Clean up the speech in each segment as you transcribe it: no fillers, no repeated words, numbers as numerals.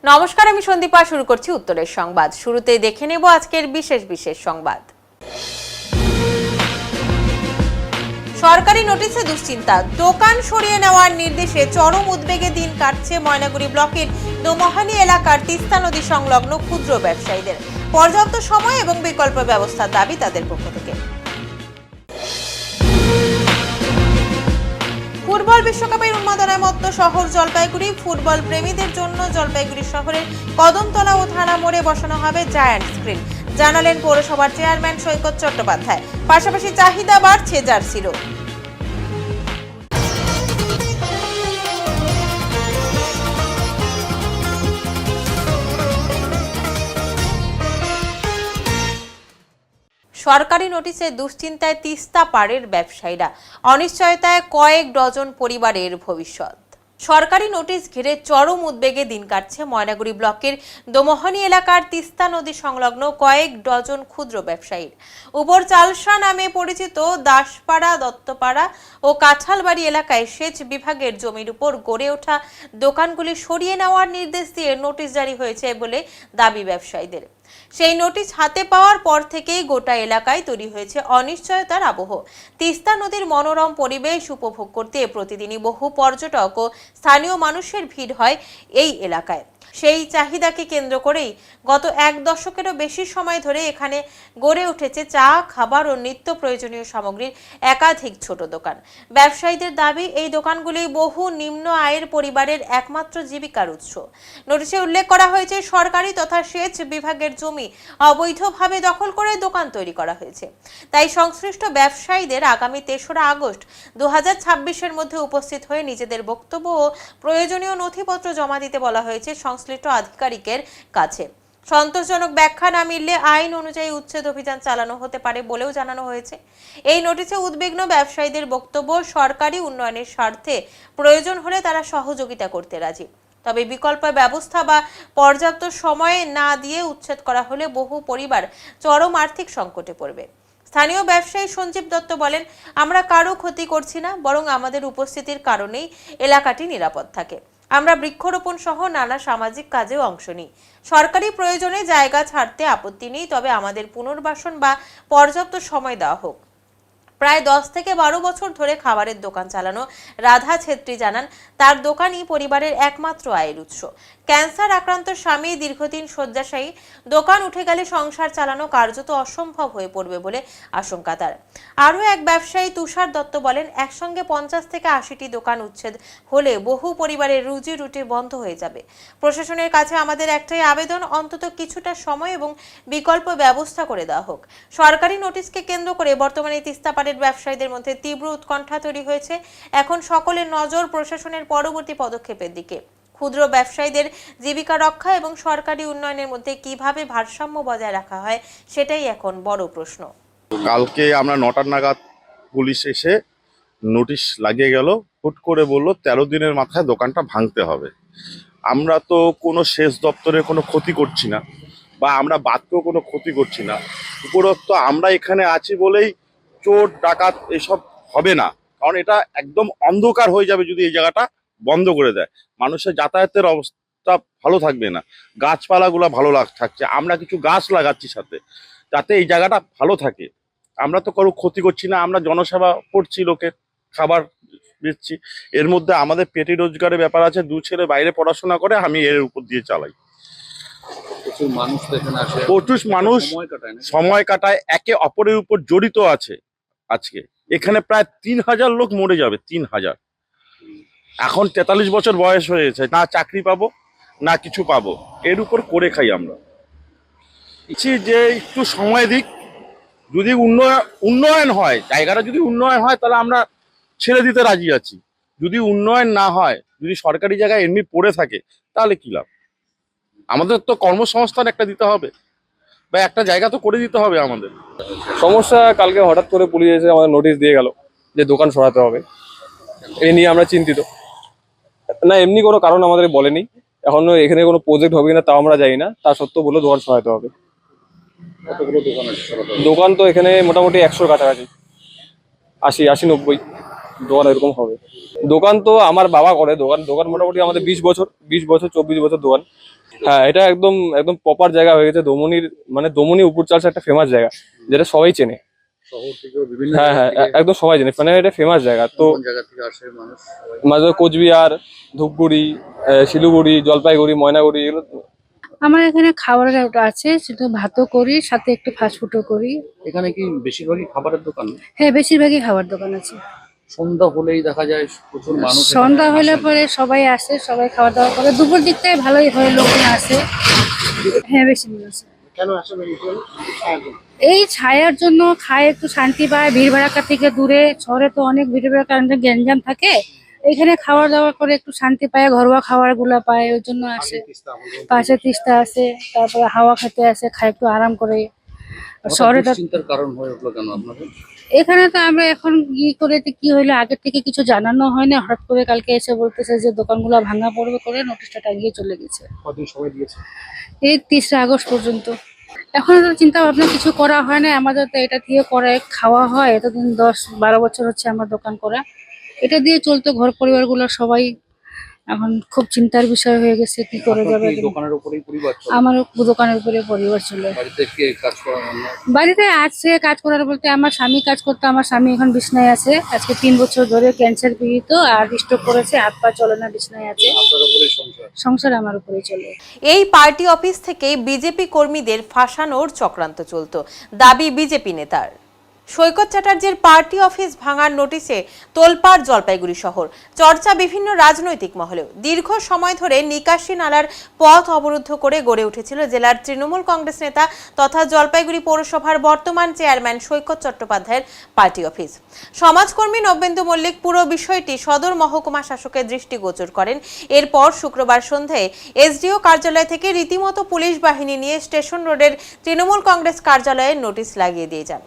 নমস্কার, আমি সন্দীপা। শুরু করছি উত্তরের সংবাদ। শুরুতেই দেখে নেব আজকের বিশেষ সংবাদ। সরকারি নোটিশে দুশ্চিন্তা, দোকান সরিয়ে নেওয়ার নির্দেশে চরম উদ্বেগে দিন কাটছে ময়নাগুড়ি ব্লকের দোমহানি এলাকার তিস্তা নদী সংলগ্ন ক্ষুদ্র ব্যবসায়ীদের। পর্যাপ্ত সময় এবং বিকল্প ব্যবস্থার দাবি তাদের পক্ষ থেকে। ফুটবল বিশ্বকাপের উন্মাদনায় মত্ত শহর জলপাইগুড়ি। ফুটবল প্রেমীদের জন্য জলপাইগুড়ি শহরের কদমতলা ও থানা মোড়ে বসানো হবে জায়ান্ট স্ক্রিন, জানালেন পৌরসভার চেয়ারম্যান সৈকত চট্টোপাধ্যায়। পাশাপাশি চাহিদা বাড়ছে জার্সিরও। সরকারি নোটিশে দুশ্চিন্তায় তিস্তা পাড়ের ব্যবসায়ীরা, অনিশ্চয়তায় কয়েক ডজন পরিবারের ভবিষ্যৎ। সরকারি নোটিশ ঘিরে চরম উদ্বেগে দিন কাটছে ময়নাগুড়ি ব্লকের দোমহানি এলাকার তিস্তা নদী সংলগ্ন কয়েক ডজন ক্ষুদ্র ব্যবসায়ীর। উপর চালসা নামে পরিচিত দাসপাড়া, দত্তপাড়া ও কাঁঠালবাড়ি এলাকায় সেচ বিভাগের জমির উপর গড়ে ওঠা দোকানগুলি সরিয়ে নেওয়ার নির্দেশ দিয়ে নোটিশ জারি হয়েছে বলে দাবি ব্যবসায়ীদের। সেই নোটিশ হাতে পাওয়ার পর থেকেই গোটা এলাকায় তৈরি হয়েছে অনিশ্চয়তার আবহ। তিস্তা নদীর মনোরম পরিবেশ উপভোগ করতে প্রতিদিনই বহু পর্যটক ও স্থানীয় মানুষের ভিড় হয় এই এলাকায়। সেই চাহিদাকে কেন্দ্র করেই গত এক দশকেরও বেশি সময় ধরে এখানে গড়ে উঠেছে চা, খাবার ও নিত্য প্রয়োজনীয় সামগ্রীর একাধিক ছোট দোকান। ব্যবসায়ীদের দাবি, এই দোকানগুলি বহু নিম্ন আয়ের পরিবারের একমাত্র জীবিকার উৎস। নোটিশে উল্লেখ করা হয়েছে, সরকারি তথা সেচ বিভাগের জমি অবৈধভাবে দখল করে দোকান তৈরি করা হয়েছে। তাই সংশ্লিষ্ট ব্যবসায়ীদের আগামী ৩রা আগস্ট 2026-এর মধ্যে উপস্থিত হয়ে নিজেদের বক্তব্য ও প্রয়োজনীয় নথিপত্র জমা দিতে বলা হয়েছে সংশ্লিষ্ট আধিকারিকের কাছে। সন্তোষজনক ব্যাখ্যা না মিললে আইন অনুযায়ী উচ্ছেদ অভিযান চালানো হতে পারে বলেও জানানো হয়েছে। এই নোটিশে উদ্বিগ্ন ব্যবসায়ীদের বক্তব্য, সরকারি উন্নয়নের স্বার্থে প্রয়োজন হলে তারা সহযোগিতা করতে রাজি, তবে বিকল্প ব্যবস্থা বা পর্যাপ্ত সময় না দিয়ে উচ্ছেদ করা হলে বহু পরিবার চরম আর্থিক সংকটে পড়বে। স্থানীয় ব্যবসায়ী সঞ্জীব দত্ত বলেন, আমরা কারো ক্ষতি করছি না, বরং আমাদের উপস্থিতির কারণেই এলাকাটি নিরাপদ থাকে। আমরা বৃক্ষরোপণ সহ নানা সামাজিক কাজেও অংশ নিই। সরকারি প্রয়োজনে জায়গা ছাড়তে আপত্তি নেই, তবে আমাদের পুনর্বাসন বা পর্যাপ্ত সময় দেওয়া হোক। প্রায় 10 থেকে 12 বছর ধরে খাবারের দোকান চালানো রাধা ছেত্রী জানান, তার দোকানই পরিবারের একমাত্র আয়ের উৎস। ক্যান্সার আক্রান্ত স্বামী দীর্ঘদিন শয্যাশায়ী, দোকান উঠে গেলে সংসার চালানো কার্যত অসম্ভব হয়ে পড়বে বলে আশঙ্কা তার। আরও এক ব্যবসায়ী তুষার দত্ত বলেন, একসঙ্গে 50 থেকে 80টি দোকান উচ্ছেদ হলে বহু পরিবারের রুজি রুটি বন্ধ হয়ে যাবে। প্রশাসনের কাছে আমাদের একটাই আবেদন, অন্তত কিছুটা সময় এবং বিকল্প ব্যবস্থা করে দেওয়া হোক। সরকারি নোটিশকে কেন্দ্র করে বর্তমানে তিস্তা পাড়ের ব্যবসায়ীদের মধ্যে তীব্র উৎকণ্ঠা তৈরি হয়েছে। এখন সকলের নজর প্রশাসনের পরবর্তী পদক্ষেপের দিকে। ক্ষুদ্র ব্যবসায়ীদের জীবিকা রক্ষা এবং সরকারি উন্নয়নের মধ্যে কিভাবে ভারসাম্য বজায় রাখা হয়, সেটাই এখন বড় প্রশ্ন। কালকে আমরা 9টা নাগাদ পুলিশ এসে নোটিশ লাগিয়ে গেল, হুট করে বলল 13 দিনের মাথায় দোকানটা ভাঙতে হবে। আমরা তো কোনো সেচ দপ্তরে কোনো ক্ষতি করছি না, বা আমরা বাদকেও কোনো ক্ষতি করছি না। উপরোক্ত আমরা এখানে আছি বলেই চোর ডাকাত এসব হবে না, কারণ এটা একদম অন্ধকার হয়ে যাবে যদি এই জায়গাটা বন্ধ করে দেয়। মানুষের যাতায়াতের অবস্থা ভালো থাকবে না, গাছপালাগুলো ভালো থাকছে। আমরা কিছু গাছ লাগাচ্ছি সাথে, যাতে এই জায়গাটা ভালো থাকে। আমরা তো কারো ক্ষতি করছি না, আমরা জনসেবা করছি, লোকের খাবার দিচ্ছি। এর মধ্যে আমাদের পেটি রোজগারের ব্যাপার আছে। 2 ছেলে বাইরে পড়াশোনা করে, আমি এর উপর দিয়ে চালাই। প্রচুর মানুষ সময় কাটায়, একে অপরের উপর জড়িত আছে। আজকে এখানে প্রায় 3000 লোক মরে যাবে, 3000। এখন 43 বছর বয়স হয়েছে, না চাকরি পাবো না কিছু পাবো, এর উপর করে খাই আমরা। যে একটু সময় দিক, যদি উন্নয়ন হয়, জায়গাটা যদি উন্নয়ন হয়, তাহলে আমরা ছেড়ে দিতে রাজি আছি। যদি উন্নয়ন না হয়, যদি সরকারি জায়গায় এমনি পড়ে থাকে, তাহলে কি লাভ? আমাদের তো কর্মসংস্থান একটা দিতে হবে, বা একটা জায়গা তো করে দিতে হবে আমাদের। সমস্যা, কালকে হঠাৎ করে পুলিশ এসে আমাদের নোটিশ দিয়ে গেল যে দোকান সরাতে হবে। এ নিয়ে আমরা চিন্তিত। না, এমনি কোনো কারণ আমাদের বলেনি। এখনো এখানে কোনো প্রজেক্ট হবে কিনা তাও আমরা জানি না, তা সত্ত্বেও বলে দোকান সরাতে হবে। কতগুলো দোকান আছে? দোকান তো এখানে মোটামুটি 100-র কাছাকাছি, 80-90 দোকান এরকম হবে। দোকান তো আমার বাবা করে। দোকান মোটামুটি আমাদের 20 বছর 24 বছর দোকান। হ্যাঁ, এটা একদম একদম প্রপার জায়গা হয়ে গেছে। দমনির মানে দমনি উপর চালসা একটা ফেমাস জায়গা, যেটা সবাই চেনে। শহর থেকে বিভিন্ন হ্যাঁ হ্যাঁ, একদম সবাই জানে, মানে এটা ফেমাস জায়গা। তো কোন জায়গা থেকে আসে মানুষ সবাই? মাঝে কোচবিহার, ধূপগুড়ি, শিলিগুড়ি, জলপাইগুড়ি, ময়নাগুড়ি, এগুলো আমার এখানে খাবারের একটা আছে, সেটা ভাতও করি, সাথে একটু ফাস্টফুডও করি। এখানে কি বেশিরভাগই খাবারের দোকান? হ্যাঁ, বেশিরভাগই খাবার দোকান আছে। সন্ধ্যা হলেই দেখা যায় প্রচুর মানুষ এখানে সন্ধ্যা হলে আসেন। পরে সবাই আসে, সবাই খাওয়া দাওয়া করে। দুপুর দিকটাই ভালোই হয়, লোকজন আসে। হ্যাঁ, বেশি মানুষ আসে। কেন আসে বেশি? এই ছায়ার জন্য, খায়, একটু শান্তি পায়, ভিড় ভাড়াকা থেকে দূরে। শহরে তো অনেক ভিড় ভাড়াকা, গ্যাঞ্জাম থাকে। এখানে খাওয়া দাওয়া করে একটু শান্তি পায়, ঘরোয়া খাবার গুলা পায়, ওই জন্য আসে। পাশে তিস্তা আছে, তারপরে হাওয়া খেতে আসে, খায়, একটু আরাম করে। আর শহরে তো চিন্তার কারণ হয়ে উঠলো কেন আপনাদের? এখানে তো আমরা এখন করে কি হইলো, আগের থেকে কিছু জানানো হয় না, হঠাৎ করে কালকে এসে বলতেছে যে দোকানগুলো ভাঙা পড়বে, করে নোটিশটা টাঙিয়ে চলে গেছে। কদিন সময় দিয়েছে? এই 30 আগস্ট পর্যন্ত। এখন তো চিন্তা ভাবনা কিছু করা হয় না, আমাদের তো এটা দিয়ে করে খাওয়া হয়। এতদিন 10-12 বছর হচ্ছে আমার দোকান করা, এটা দিয়ে চলতো ঘর পরিবারগুলো সবাই। এখন খুব চিন্তার বিষয় হয়ে গেছে, কি করে আপনার যাবে। কি দোকানের উপরেই পরিবার চলে? আমার দোকানের উপরে পরিবার চলে। বাড়িতে কে কাজ করা অন্য? বাড়িতে আছে কাজ করার বলতে আমার স্বামী কাজ করতো। আমার স্বামী এখন বিছনায় আছে, আজকে 3 বছর ধরে ক্যান্সার পীড়িত, আর স্ট্রোক করেছে, হাত পা চলে না, বিছনায় আছে। আপনার উপরেই সংসার? সংসার আমার উপরে চলে। এই পার্টি অফিস থেকে বিজেপি কর্মীদের ফাঁসানোর চক্রান্ত চলতো, দাবি বিজেপি নেতার। সৈকত চ্যাটার্জির পার্টি অফিস ভাঙার নোটিশে তোলপাড় জলপাইগুড়ি শহর, চর্চা বিভিন্ন রাজনৈতিক মহলেও। দীর্ঘ সময় ধরে নিকাশি নালার পথ অবরুদ্ধ করে গড়ে উঠেছিল জেলার তৃণমূল কংগ্রেস নেতা তথা জলপাইগুড়ি পৌরসভার বর্তমান চেয়ারম্যান সৈকত চট্টোপাধ্যায়ের পার্টি অফিস। সমাজকর্মী নবেন্দু মল্লিক পুরো বিষয়টি সদর মহকুমা শাসকের দৃষ্টিগোচর করেন। এরপর শুক্রবার সন্ধ্যায় এসডিও কার্যালয় থেকে রীতিমতো পুলিশ বাহিনী নিয়ে স্টেশন রোডের তৃণমূল কংগ্রেস কার্যালয়ে নোটিশ লাগিয়ে দিয়ে যান।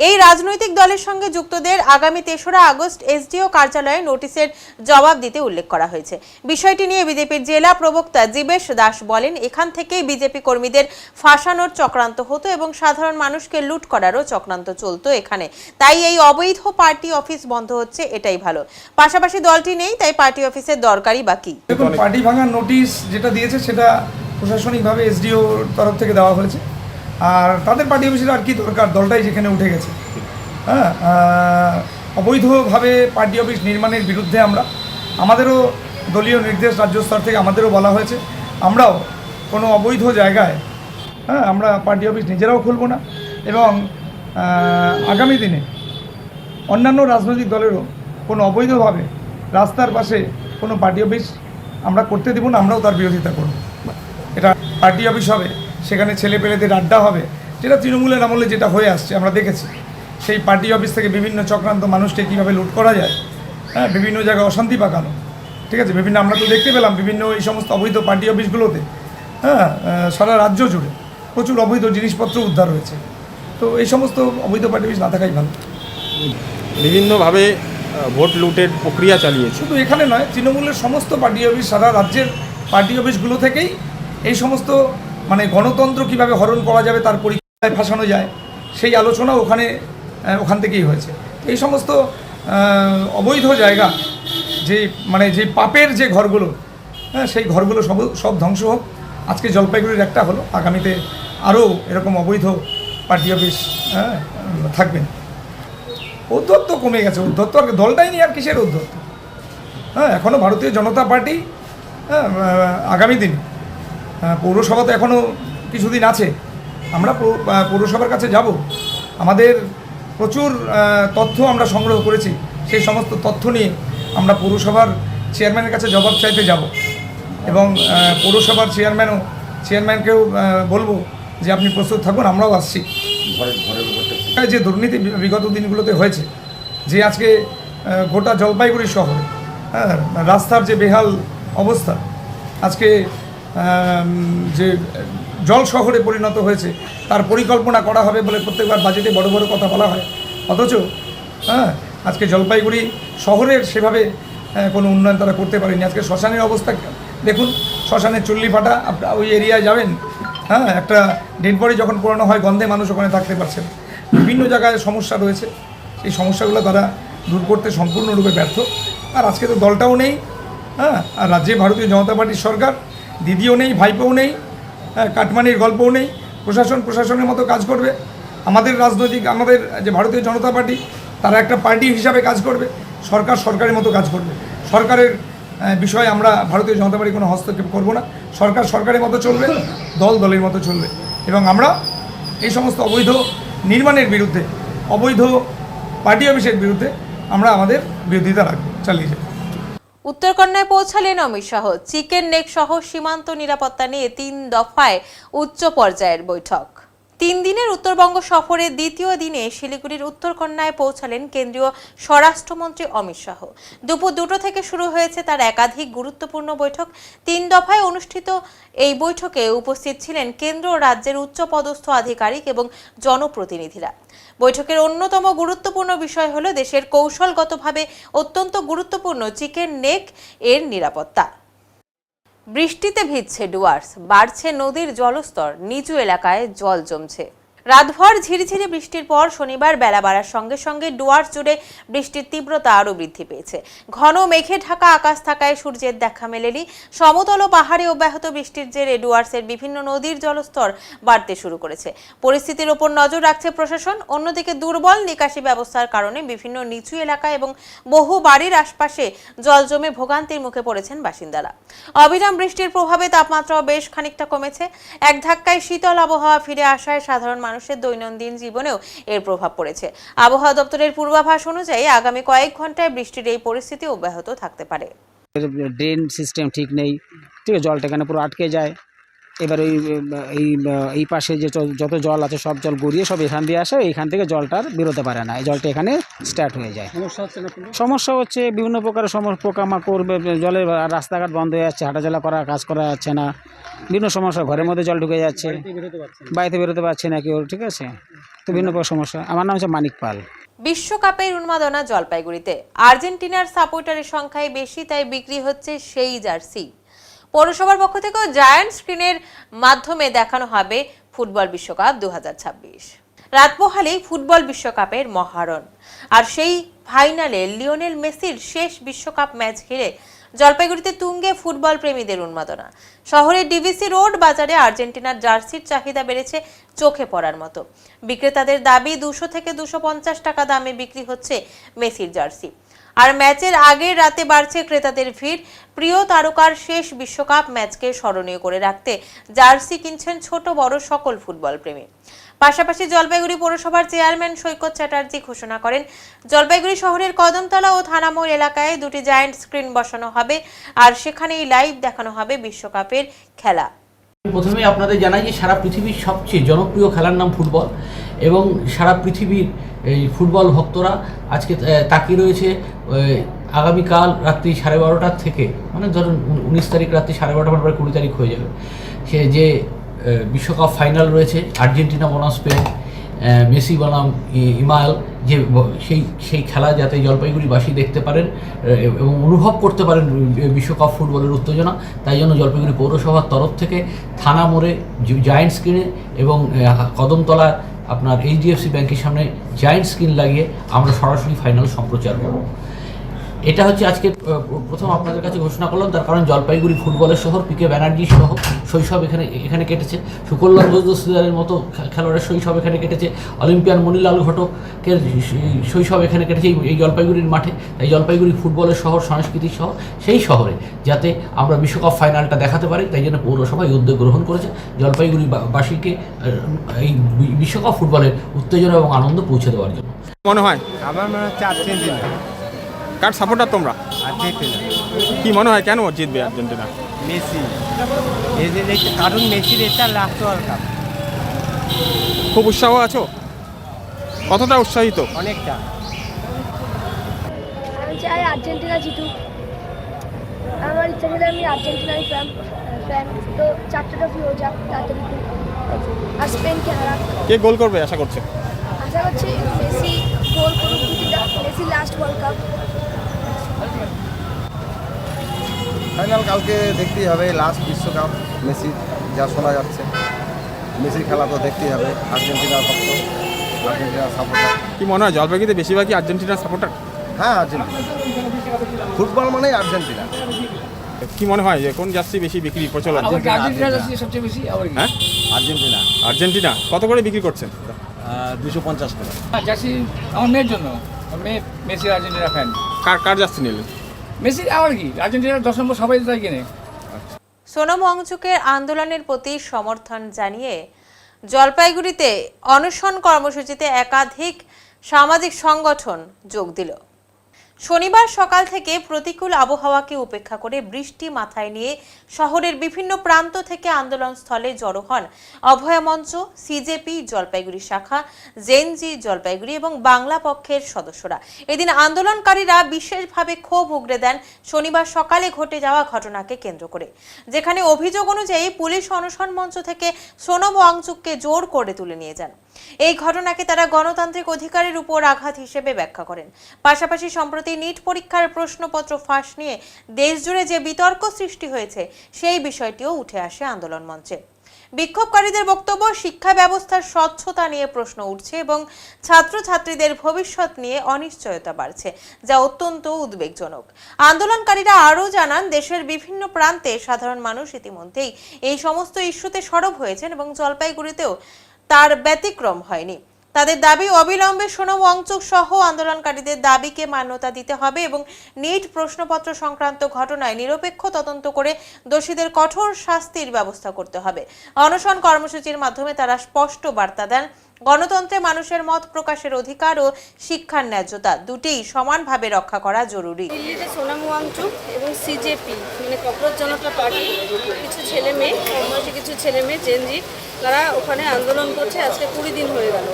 এই রাজনৈতিক দলের সঙ্গে যুক্তদের আগামী 3রা আগস্ট এসডিও কার্যালয়ে নোটিশের জবাব দিতে উল্লেখ করা হয়েছে। বিষয়টি নিয়ে বিজেপির জেলা প্রবক্তা জীবেশ দাস বলেন, এখান থেকেই বিজেপি কর্মীদের ফাঁসানোর চক্রান্ত হতো এবং সাধারণ মানুষকে লুট করারও চক্রান্ত চলতো এখানে। তাই এই অবৈধ পার্টি অফিস বন্ধ হচ্ছে, এটাই ভালো। পাশাপাশি দলটি নেই, তাই পার্টি অফিসের দরকারই বাকি। দেখুন, পার্টি ভাঙার নোটিশ যেটা দিয়েছে সেটা প্রশাসনিকভাবে এসডিওর তরফ থেকে দেওয়া হয়েছে। আর তাদের পার্টি অফিসের আর কি দরকার, দলটাই যেখানে উঠে গেছে। হ্যাঁ, অবৈধভাবে পার্টি অফিস নির্মাণের বিরুদ্ধে আমাদেরও দলীয় নির্দেশ রাজ্য স্তর থেকে আমাদেরও বলা হয়েছে, আমরাও কোনো অবৈধ জায়গায় আমরা পার্টি অফিস নিজেরাও খুলব না। এবং আগামী দিনে অন্যান্য রাজনৈতিক দলেরও কোনো অবৈধভাবে রাস্তার পাশে কোনো পার্টি অফিস আমরা করতে দেব না, আমরাও তার বিরোধিতা করব। এটা পার্টি অফিস হবে, সেখানে ছেলেপেলেদের আড্ডা হবে, যেটা তৃণমূলের আমলে যেটা হয়ে আসছে আমরা দেখেছি। সেই পার্টি অফিস থেকে বিভিন্ন চক্রান্ত মানুষকে কীভাবে লুট করা যায়, বিভিন্ন জায়গায় অশান্তি পাকানো, ঠিক আছে। আমরা তো দেখতে পেলাম বিভিন্ন এই সমস্ত অবৈধ পার্টি অফিসগুলোতে সারা রাজ্য জুড়ে প্রচুর অবৈধ জিনিসপত্র উদ্ধার হয়েছে। তো এই সমস্ত অবৈধ পার্টি অফিস না থাকাই ভালো। বিভিন্নভাবে ভোট লুটের প্রক্রিয়া চালিয়েছে। শুধু এখানে নয়, তৃণমূলের সমস্ত পার্টি অফিস, সারা রাজ্যের পার্টি অফিসগুলো থেকেই এই সমস্ত মানে গণতন্ত্র কিভাবে হরণ করা যাবে, তার পরীক্ষায় ফাঁসানো যায়, সেই আলোচনা ওখান থেকেই হয়েছে। এই সমস্ত অবৈধ জায়গা, যে পাপের যে ঘরগুলো, সেই ঘরগুলো সব ধ্বংস হোক। আজকে জলপাইগুড়ির একটা হলো, আগামীতে আরও এরকম অবৈধ পার্টি অফিস থাকবেন। ঔদ্ধত্য কমে গেছে, ঔদ্ধত্য আর দলটাই নেই, আর কিসের ঔদ্ধত্য। এখনও ভারতীয় জনতা পার্টি আগামী দিন পৌরসভা তো এখনও কিছুদিন আছে, আমরা পৌরসভার কাছে যাব। আমাদের প্রচুর তথ্য আমরা সংগ্রহ করেছি, সেই সমস্ত তথ্য নিয়ে আমরা পৌরসভার চেয়ারম্যানের কাছে জবাব চাইতে যাব। এবং পৌরসভার চেয়ারম্যানকেও বলবো যে আপনি প্রস্তুত থাকুন, আমরাও আসছি। যে দুর্নীতি বিগত দিনগুলোতে হয়েছে, যে আজকে গোটা জলপাইগুড়ি শহরে রাস্তার যে বেহাল অবস্থা, আজকে যে জল শহরে পরিণত হয়েছে, তার পরিকল্পনা করা হবে বলে প্রত্যেকবার বাজেটে বড় বড় কথা বলা হয়, অথচ আজকে জলপাইগুড়ি শহরের সেভাবে কোনো উন্নয়ন তারা করতে পারেনি। আজকে শ্মশানের অবস্থা দেখুন, শ্মশানের চুল্লি ফাটা, ওই এরিয়ায় যাবেন, একটা ডেড বডি যখন পোড়ানো হয়, গন্ধে মানুষ ওখানে থাকতে পারছে না। বিভিন্ন জায়গায় সমস্যা রয়েছে, সেই সমস্যাগুলো তারা দূর করতে সম্পূর্ণরূপে ব্যর্থ। আর আজকে তো দলটাও নেই, আর রাজ্যে ভারতীয় জনতা পার্টির সরকার, দিদিও নেই, ভাইপোও নেই, কাটমানির গল্পও নেই। প্রশাসন প্রশাসনের মতো কাজ করবে। আমাদের যে ভারতীয় জনতা পার্টি, তারা একটা পার্টি হিসাবে কাজ করবে। সরকার সরকারের মতো কাজ করবে। সরকারের বিষয়ে আমরা ভারতীয় জনতা পার্টি কোনো হস্তক্ষেপ করব না। সরকার সরকারের মতো চলবে, দল দলের মতো চলবে। এবং আমরা এই সমস্ত অবৈধ নির্মাণের বিরুদ্ধে, অবৈধ পার্টি অফিসের বিরুদ্ধে আমরা আমাদের বিরোধিতা চালিয়ে যাব। উত্তরকন্যায় পৌঁছালেন অমিত শাহ। চিকেন নেক সহ সীমান্ত নিরাপত্তা নিয়ে 3 দফায় উচ্চ পর্যায়ের বৈঠক। 3 দিনের উত্তরবঙ্গ সফরের দ্বিতীয় দিনে শিলিগুড়ির উত্তরকন্যায় পৌঁছালেন কেন্দ্রীয় স্বরাষ্ট্রমন্ত্রী অমিত শাহ। দুপুর 2টা থেকে শুরু হয়েছে তার একাধিক গুরুত্বপূর্ণ বৈঠক। 3 দফায় অনুষ্ঠিত এই বৈঠকে উপস্থিত ছিলেন কেন্দ্র ও রাজ্যের উচ্চপদস্থ আধিকারিক এবং জনপ্রতিনিধিরা। বৈঠকের অন্যতম গুরুত্বপূর্ণ বিষয় হলো দেশের কৌশলগতভাবে অত্যন্ত গুরুত্বপূর্ণ চিকেন নেক এর নিরাপত্তা। বৃষ্টিতে ভিজছে ডুয়ার্স, বাড়ছে নদীর জলস্তর, নিচু এলাকায় জল জমছে। রাতভর ঝিরিঝিরি বৃষ্টির পর শনিবার বেলা বাড়ার সঙ্গে সঙ্গে ডুয়ার্স জুড়ে বৃষ্টির তীব্রতা আরও বৃদ্ধি পেয়েছে। ঘন মেঘে ঢাকা আকাশ থাকায় সূর্যের দেখা মেলেনি। সমতল ও পাহাড়ে অব্যাহত বৃষ্টির জেরে ডুয়ার্সের বিভিন্ন নদীর জলস্তর বাড়তে শুরু করেছে। পরিস্থিতির ওপর নজর রাখছে প্রশাসন। অন্যদিকে দুর্বল নিকাশি ব্যবস্থার কারণে বিভিন্ন নিচু এলাকা এবং বহু বাড়ির আশপাশে জল জমে ভোগান্তির মুখে পড়েছেন বাসিন্দারা। অবিরাম বৃষ্টির প্রভাবে তাপমাত্রাও বেশ খানিকটা কমেছে। এক ধাক্কায় শীতল আবহাওয়া ফিরে আসায় সাধারণ মানুষের দৈনন্দিন জীবনেও এর প্রভাব পড়েছে। আবহাওয়া দপ্তরের পূর্বাভাস অনুযায়ী আগামী কয়েক ঘন্টায় বৃষ্টির এই পরিস্থিতি অব্যাহত থাকতে পারে। ড্রেন সিস্টেম ঠিক নেই, ঠিক আছে, জলটা এখানে পুরো আটকে যায়। এবার এই পাশে যে যত জল আছে সব জল গড়িয়ে সব এখান দিয়ে আসে, এইখান থেকে জলটা আর বেরোতে পারে না, এই জলটা এখানে স্টার্ট হয়ে যায়। সমস্যা হচ্ছে বিভিন্ন প্রকারের পোকামাকড়, জলের রাস্তাঘাট বন্ধ হয়ে যাচ্ছে, হাঁটাচলা করা কাজ করা যাচ্ছে না, বিভিন্ন সমস্যা, ঘরের মধ্যে জল ঢুকে যাচ্ছে, বাড়িতে বেরোতে পারছে না কেউ, ঠিক আছে, তো বিভিন্ন প্রকার সমস্যা। আমার নাম হচ্ছে মানিক পাল। বিশ্বকাপের উন্মাদনা জলপাইগুড়িতে। আর্জেন্টিনার সাপোর্টারের সংখ্যায় বেশি, তাই বিক্রি হচ্ছে সেই জার্সি। পৌরসভার পক্ষ থেকে জায়ান্ট স্ক্রিনের মাধ্যমে দেখানো হবে ফুটবল বিশ্বকাপ 2026। রাত পোহালেই ফুটবল বিশ্বকাপের মহারণ। আর সেই ফাইনালে লিওনেল মেসির শেষ বিশ্বকাপ ম্যাচ ঘিরে জলপাইগুড়িতে তুঙ্গে ফুটবল প্রেমীদের উন্মাদনা। শহরের ডিভিসি রোড বাজারে আর্জেন্টিনার জার্সির চাহিদা বেড়েছে চোখে পড়ার মতো। বিক্রেতাদের দাবি 200 থেকে 250 টাকা দামে বিক্রি হচ্ছে মেসির জার্সি। আর ম্যাচের আগের রাতে বাড়ছে ক্রেতাদের ভিড়। প্রিয় তারকার শেষ বিশ্বকাপ ম্যাচকে স্মরণীয় করে রাখতে জার্সি কিনছেন ছোট বড় সকল ফুটবল প্রেমী। পাশাপাশি জলপাইগুড়ি পৌরসভার চেয়ারম্যান সৈকত চ্যাটার্জি ঘোষণা করেন, জলপাইগুড়ি শহরের কদমতলা ও থানামোড় এলাকায় 2টি জায়ান্ট স্ক্রিন বসানো হবে, আর সেখানেই লাইভ দেখানো হবে বিশ্বকাপের খেলা। প্রথমে আপনাদের জানাই যে সারা পৃথিবীর সবচেয়ে জনপ্রিয় খেলার নাম ফুটবল, এবং সারা পৃথিবীর এই ফুটবল ভক্তরা আজকে তাকিয়ে রয়েছে আগামীকাল রাত্রি 12:30 থেকে, মানে ধরুন 19 তারিখ রাত্রি 12:30, পরে 20 তারিখ হয়ে যাবে, সে যে বিশ্বকাপ ফাইনাল রয়েছে আর্জেন্টিনা বনাম স্পেন, মেসি বনাম ইমাল, যে সেই খেলা যাতে জলপাইগুড়িবাসী দেখতে পারেন এবং অনুভব করতে পারেন বিশ্বকাপ ফুটবলের উত্তেজনা, তাই জন্য জলপাইগুড়ি পৌরসভার তরফ থেকে থানা মোড়ে জায়ান্ট স্ক্রিনে এবং কদমতলা আপনার এইচডিএফসি ব্যাংকের সামনে জায়ান্ট স্ক্রিন লাগিয়ে আমরা সরাসরি ফাইনাল সম্প্রচার করব। এটা হচ্ছে আজকে প্রথম আপনাদের কাছে ঘোষণা করলাম, তার কারণ জলপাইগুড়ি ফুটবলের শহর, পিকে ব্যানার্জি সহ শৈশব এখানে কেটেছে, সুকল্যাণ দোসদারের মতো খেলোয়াড়ের শৈশব এখানে কেটেছে, অলিম্পিয়ান মণিলাল ঘটকের শৈশব এখানে কেটেছে এই জলপাইগুড়ির মাঠে। তাই জলপাইগুড়ি ফুটবলের শহর, সংস্কৃতির শহর, সেই শহরে যাতে আমরা বিশ্বকাপ ফাইনালটা দেখাতে পারি, তাই জন্য পৌরসভা এই উদ্যোগ গ্রহণ করেছে জলপাইগুড়িবাসীকে এই বিশ্বকাপ ফুটবলের উত্তেজনা এবং আনন্দ পৌঁছে দেওয়ার জন্য। মনে হয় আমার মনে হচ্ছে আর্জেন্টিনা। কার সাপোর্টার তোমরা? আর্জেন্টিনা। কি মনে হয় কেন জিতবে আর্জেন্টিনা? মেসি, এই যে কারণ মেসির এটা লাস্ট ওয়ার্ল্ড কাপ। খুব উৎসাহ আছো? কতটা উৎসাহিত? অনেকটা। আমি চাই আর্জেন্টিনা জিতুক। আমার ইচ্ছা ছিল আমি আর্জেন্টিনার ফ্যান, তো 4টা ট্রফি হয়ে যাক তাড়াতাড়ি, আর স্পেনকে হারাক। কে গোল করবে আশা করছে? আশা করছি মেসি গোল করুক, Messi last world cup. Final কালকে দেখতেই হবে, লাস্ট বিশ্বকাপ মেসি, যা শোনা যাচ্ছে মেসির খেলা তো দেখতেই হবে। আর্জেন্টিনার ভক্ত, আর্জেন্টিনার সাপোর্টার। কি মনে হয় জলপাইগুড়িতে বেশিরভাগই আর্জেন্টিনার সাপোর্টার? হ্যাঁ, আর্জেন্টিনা। ফুটবল মানেই আর্জেন্টিনা। কি মনে হয় যে কোন জার্সি বেশি বিক্রি প্রচলন? সবচেয়ে বেশি হ্যাঁ, আর্জেন্টিনা আর্জেন্টিনা। কত করে বিক্রি করছেন? 250 টাকা। জার্সি আমার মেয়ের জন্য, মেয়ে মেসি আর্জেন্টিনা ফ্যান। কার জার্সি নিলেন? মেসি আর কি, আর্জেন্টিনার 10 নম্বর সবাই তাই কেনে। সোনম ওয়াংচুকের আন্দোলনের প্রতি সমর্থন জানিয়ে জলপাইগুড়িতে অনশন কর্মসূচিতে একাধিক সামাজিক সংগঠন যোগ দিল। শনিবার সকাল থেকে প্রতিকূল আবহাওয়াকে উপেক্ষা করে বৃষ্টি মাথায় নিয়ে শহরের বিভিন্ন প্রান্ত থেকে আন্দোলনস্থলে জড়ো হন অভয়া মঞ্চ, সিজেপি জলপাইগুড়ি শাখা, জেনজি জলপাইগুড়ি এবং বাংলা পক্ষের সদস্যরা। এদিন আন্দোলনকারীরা বিশেষভাবে ক্ষোভ উগরে দেন শনিবার সকালে ঘটে যাওয়া ঘটনাকে কেন্দ্র করে, যেখানে অভিযোগ অনুযায়ী পুলিশ অনশন মঞ্চ থেকে সোনম ওয়াংচুককে জোর করে তুলে নিয়ে যান। এই ঘটনাকে তারা গণতান্ত্রিক অধিকারের উপর আঘাত হিসেবে ব্যাখ্যা করেন। পাশাপাশি সম্প্রতি নিট পরীক্ষার প্রশ্নপত্র ফাঁস নিয়ে দেশজুড়ে যে বিতর্ক সৃষ্টি হয়েছে সেই বিষয়টিও উঠে আসে আন্দোলন মঞ্চে। বিক্ষোভকারীদের বক্তব্য, শিক্ষা ব্যবস্থার স্বচ্ছতা নিয়ে প্রশ্ন উঠছে এবং ছাত্রছাত্রীদের ভবিষ্যৎ নিয়ে অনিশ্চয়তা বাড়ছে, যা অত্যন্ত উদ্বেগজনক। আন্দোলনকারীরা আরও জানান, দেশের বিভিন্ন প্রান্তে সাধারণ মানুষ ইতিমধ্যেই এই সমস্ত ইস্যুতে সরব হয়েছেন এবং জলপাইগুড়িতেও তার ব্যতিক্রম হয়নি। তাদের দাবি, অবিলম্বে সোনম ওয়াংচুক সহ আন্দোলনকারীদের দাবিকে মান্যতা দিতে হবে এবং নিট প্রশ্নপত্র সংক্রান্ত ঘটনায় নিরপেক্ষ তদন্ত করে দোষীদের কঠোর শাস্তির ব্যবস্থা করতে হবে। অনশন কর্মসূচির মাধ্যমে তারা স্পষ্ট বার্তা দেন, গণতন্ত্রে মানুষের মত প্রকাশের অধিকার ও শিক্ষার ন্যায্যতা দুটিই সমানভাবে রক্ষা করা জরুরি। দিল্লিতে সোনম ওয়াংচুক এবং সিজেপি মানে ককরোচ জনতা পার্টি কিছু ছেলে মেয়ে জেনজি তারা ওখানে আন্দোলন করছে। আজকে 20 দিন হয়ে গেল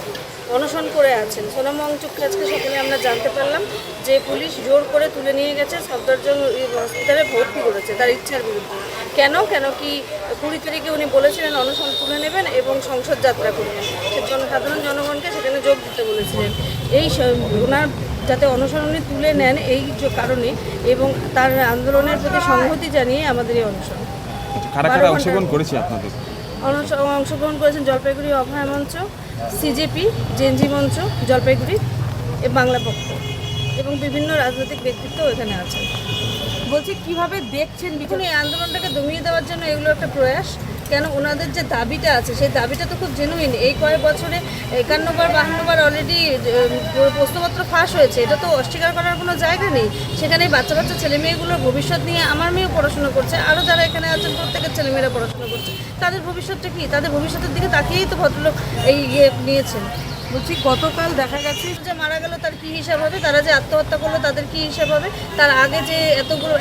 অনশন করে আছেন। সোনম ওয়াংচুককে আজকে সকালে আমরা জানতে পারলাম যে পুলিশ জোর করে তুলে নিয়ে গেছে, সফদরজং হসপিটালে ভর্তি করেছে তার ইচ্ছার বিরুদ্ধে। কেন কি 20 তারিখে উনি বলেছিলেন অনশন তুলে নেবেন এবং সংসদ যাত্রা করবেন, সাধারণ জনগণকে সেখানে যোগ দিতে বলেছিলেন। এই ওনার যাতে অনশন উনি তুলে নেন এই কারণে এবং তার আন্দোলনের প্রতি সংহতি জানিয়ে আমাদের এই অনশন। কারা অংশগ্রহণ করেছে আপনাদের? অংশগ্রহণ করেছেন জলপাইগুড়ি অভয়া মঞ্চ, সিজেপি, জেনজি মঞ্চ জলপাইগুড়ি বাংলা পক্ষ এবং বিভিন্ন রাজনৈতিক ব্যক্তিত্ব এখানে আছেন। বলছি কিভাবে দেখছেন এই আন্দোলনটাকে দমিয়ে দেওয়ার জন্য এগুলো একটা প্রয়াস? কেন ওনাদের যে দাবিটা আছে সেই দাবিটা তো খুব জেনুইন। এই কয়েক বছরে 51 বার 52 বার অলরেডি প্রশ্নপত্র ফাঁস হয়েছে, এটা তো অস্বীকার করার কোনো জায়গা নেই। সেখানে বাচ্চা ছেলে মেয়েগুলোর ভবিষ্যৎ নিয়ে আমার মেয়েও পড়াশোনা করছে, আরও যারা এখানে আছেন প্রত্যেকের ছেলেমেয়েরা পড়াশোনা করছে। তাদের ভবিষ্যৎটা কি? তাদের ভবিষ্যতের দিকে তাকিয়েই তো ভদ্রলোক এই নিয়েছেন। বলছি গতকাল দেখা গেছে যে মারা গেল তার কি হিসাব হবে, তারা যে আত্মহত্যা করলো তাদের কি হিসাব হবে, তার আগে যে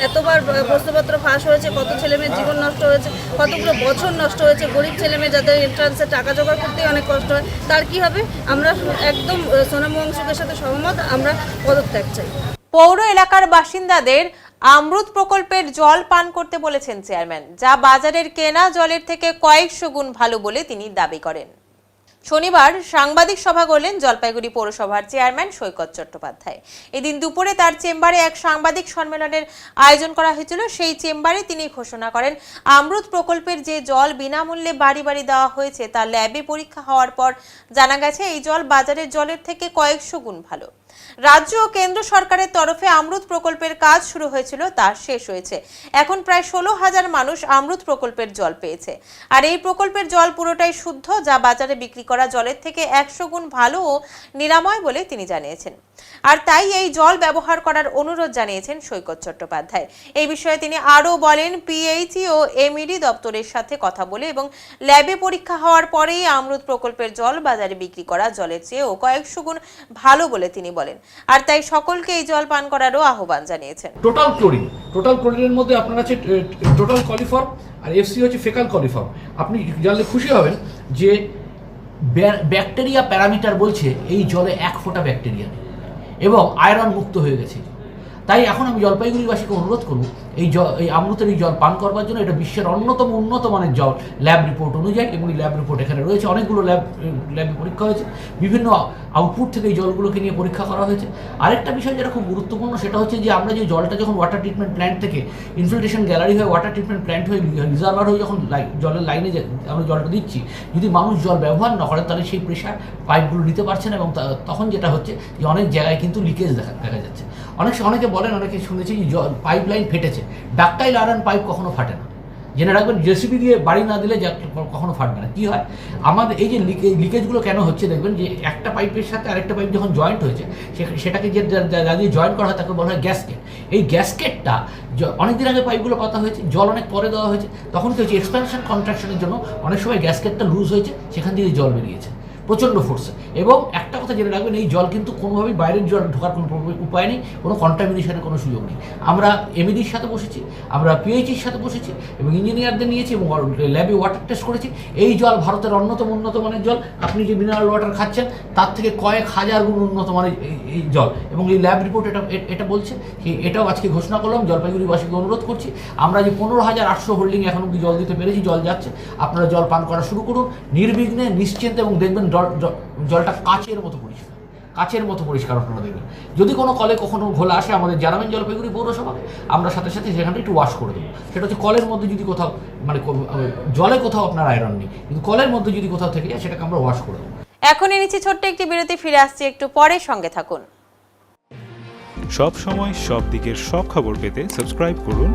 এতবার প্রশ্নপত্র ফাঁস হয়েছে, কত ছেলেমেয়ের জীবন নষ্ট হয়েছে, কতগুলো বছর নষ্ট হয়েছে, গরিব ছেলেমেয়ে যাদের এন্ট্রান্সে টাকা জোগাড় করতেই অনেক কষ্ট হয়, তার কি হবে? আমরা একদম সোনম ওয়াংচুকের সাথে সহমত, আমরা পদত্যাগ চাই। পৌর এলাকার বাসিন্দাদের অমৃত প্রকল্পের জল পান করতে বলেছেন চেয়ারম্যান, যা বাজারের কেনা জলের থেকে কয়েকশো গুণ ভালো বলে তিনি দাবি করেন। শনিবার সাংবাদিক সভা করলেন জলপাইগুড়ি পৌরসভার চেয়ারম্যান সৈকত চট্টোপাধ্যায়। এদিন দুপুরে তার চেম্বারে এক সাংবাদিক সম্মেলনের আয়োজন করা হয়েছিল। সেই চেম্বারে তিনি ঘোষণা করেন, অমৃত প্রকল্পের যে জল বিনামূল্যে বাড়ি বাড়ি দেওয়া হয়েছে তা ল্যাবে পরীক্ষা হওয়ার পর জানা গেছে এই জল বাজারের জলের থেকে কয়েকশো গুণ ভালো। রাজ্য ও কেন্দ্র সরকারের তরফে অমৃত প্রকল্পের কাজ শুরু হয়েছিল, তা শেষ হয়েছে। এখন প্রায় 16,000 মানুষ অমৃত প্রকল্পের জল পেয়েছে। আর এই প্রকল্পের জল পুরোটাই শুদ্ধ, যা বাজারে বিক্রি করা জলের থেকে 100 গুণ ভালো ও নিরাময় বলে তিনি জানিয়েছেন। আর তাই এই জল ব্যবহার করার অনুরোধ জানিয়েছেন সৈকত চট্টোপাধ্যায়। এই বিষয়ে তিনি আরও বলেন, পিএইচই ও এমইডি দপ্তরের সাথে কথা বলে এবং ল্যাবে পরীক্ষা হওয়ার পরেই অমৃত প্রকল্পের জল বাজারে বিক্রি করা জলের চেয়েও কয়েকশো গুণ ভালো বলে তিনি বলেন। আর তাই সকলকে এই জল পান করারও আহ্বান জানিয়েছেন। টোটাল ক্লোরিনের মধ্যে আপনার আছে টোটাল কলিফর্ম আর এফসি হচ্ছে ফেকাল কলিফর্ম। আপনি জানলে খুশি হবেন যে ব্যাকটেরিয়া প্যারামিটার বলছে এই জলে 1 ফোঁটা ব্যাকটেরিয়া নেই এবং আয়রন মুক্ত হয়ে গেছে। তাই এখন আমি জলপাইগুড়িবাসীকে অনুরোধ করব এই অমৃতের এই জল পান করবার জন্য। এটা বিশ্বের উন্নত মানের জল ল্যাব রিপোর্ট অনুযায়ী, এবং এই ল্যাব রিপোর্ট এখানে রয়েছে। অনেকগুলো ল্যাবে পরীক্ষা হয়েছে, বিভিন্ন আউটপুট থেকে এই জলগুলোকে নিয়ে পরীক্ষা করা হয়েছে। আরেকটা বিষয় যেটা খুব গুরুত্বপূর্ণ, সেটা হচ্ছে যে আমরা যে জলটা যখন ওয়াটার ট্রিটমেন্ট প্ল্যান্ট থেকে ইনফিল্ট্রেশন গ্যালারি হয়ে ওয়াটার ট্রিটমেন্ট প্ল্যান্ট হয়ে রিজার্ভার হয়ে যখন জলের লাইনে আমরা জলটা দিচ্ছি, যদি মানুষ জল ব্যবহার না করেন তাহলে সেই প্রেশার পাইপগুলো নিতে পারছে না এবং তখন যেটা হচ্ছে যে অনেক জায়গায় কিন্তু লিকেজ দেখা যাচ্ছে। অনেকে বলেন, অনেকে শুনেছি যে পাইপ লাইন ফেটেছে। ডাকটাইল আয়রন পাইপ কখনো ফাটে না, জেনে রাখবেন। জেসিবি দিয়ে বাড়ি না দিলে কখনো ফাটবে না। কী হয় আমাদের এই যে লিকেজগুলো কেন হচ্ছে, দেখবেন যে একটা পাইপের সাথে আরেকটা পাইপ যখন জয়েন্ট হয়েছে সেটাকে যে দিয়ে জয়েন্ট করা হয় তাকে বলা হয় গ্যাসকেট। এই গ্যাসকেটটা অনেকদিন আগে পাইপগুলো পাতা হয়েছে, জল অনেক পরে দেওয়া হয়েছে, তখন কি হচ্ছে এক্সপ্যানশন কন্ট্রাকশনের জন্য অনেক সময় গ্যাসকেটটা লুজ হয়েছে, সেখান থেকে জল বেরিয়েছে প্রচণ্ড ফোর্সে। এবং একটা কথা জেনে রাখবেন, এই জল কিন্তু কোনোভাবেই বাইরের জল ঢোকার কোনো উপায় নেই, কোনো কন্টামিনেশনের কোনো সুযোগ নেই। আমরা এমইডির সাথে বসেছি, আমরা পিএইচির সাথে বসেছি এবং ইঞ্জিনিয়ারদের নিয়েছি এবং ল্যাবে ওয়াটার টেস্ট করেছি। এই জল ভারতের উন্নত মানের জল। আপনি যে মিনারেল ওয়াটার খাচ্ছেন তার থেকে কয়েক হাজার গুণ উন্নত মানের এই জল, এবং এই ল্যাব রিপোর্ট এটা বলছে। এটাও আজকে ঘোষণা করলাম, জলপাইগুড়িবাসীকে অনুরোধ করছি, আমরা যে 15,800 হোল্ডিং এখন অব্দি জল দিতে পেরেছি, জল যাচ্ছে, আপনারা জল পান করা শুরু করুন নির্বিঘ্নে, নিশ্চিন্তে, এবং দেখবেন জলটা কাচের মতো পরিষ্কার আপনারা দেখবেন। যদি কোনো কলে কখনো ঘোলা আসে আমাদের জানাবেন জলপাইগুড়ি পৌরসভাকে, আমরা সাথে সাথে সেখানটা একটু ওয়াশ করে দেবো। সেটা হচ্ছে কলের মধ্যে যদি কোথাও জলে কোথাও আপনার আয়রন নেই, কিন্তু কলের মধ্যে যদি কোথাও থেকে যায় সেটাকে আমরা ওয়াশ করে দেবো। এখনই নিচ্ছি ছোট্ট একটি বিরতি, ফিরে আসছি একটু পরে, সঙ্গে থাকুন। সব সময় সব দিকের সব খবর পেতে সাবস্ক্রাইব করুন,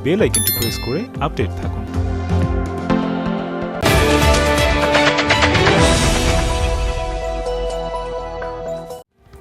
বেল আইকনটি প্রেস করে আপডেট থাকুন।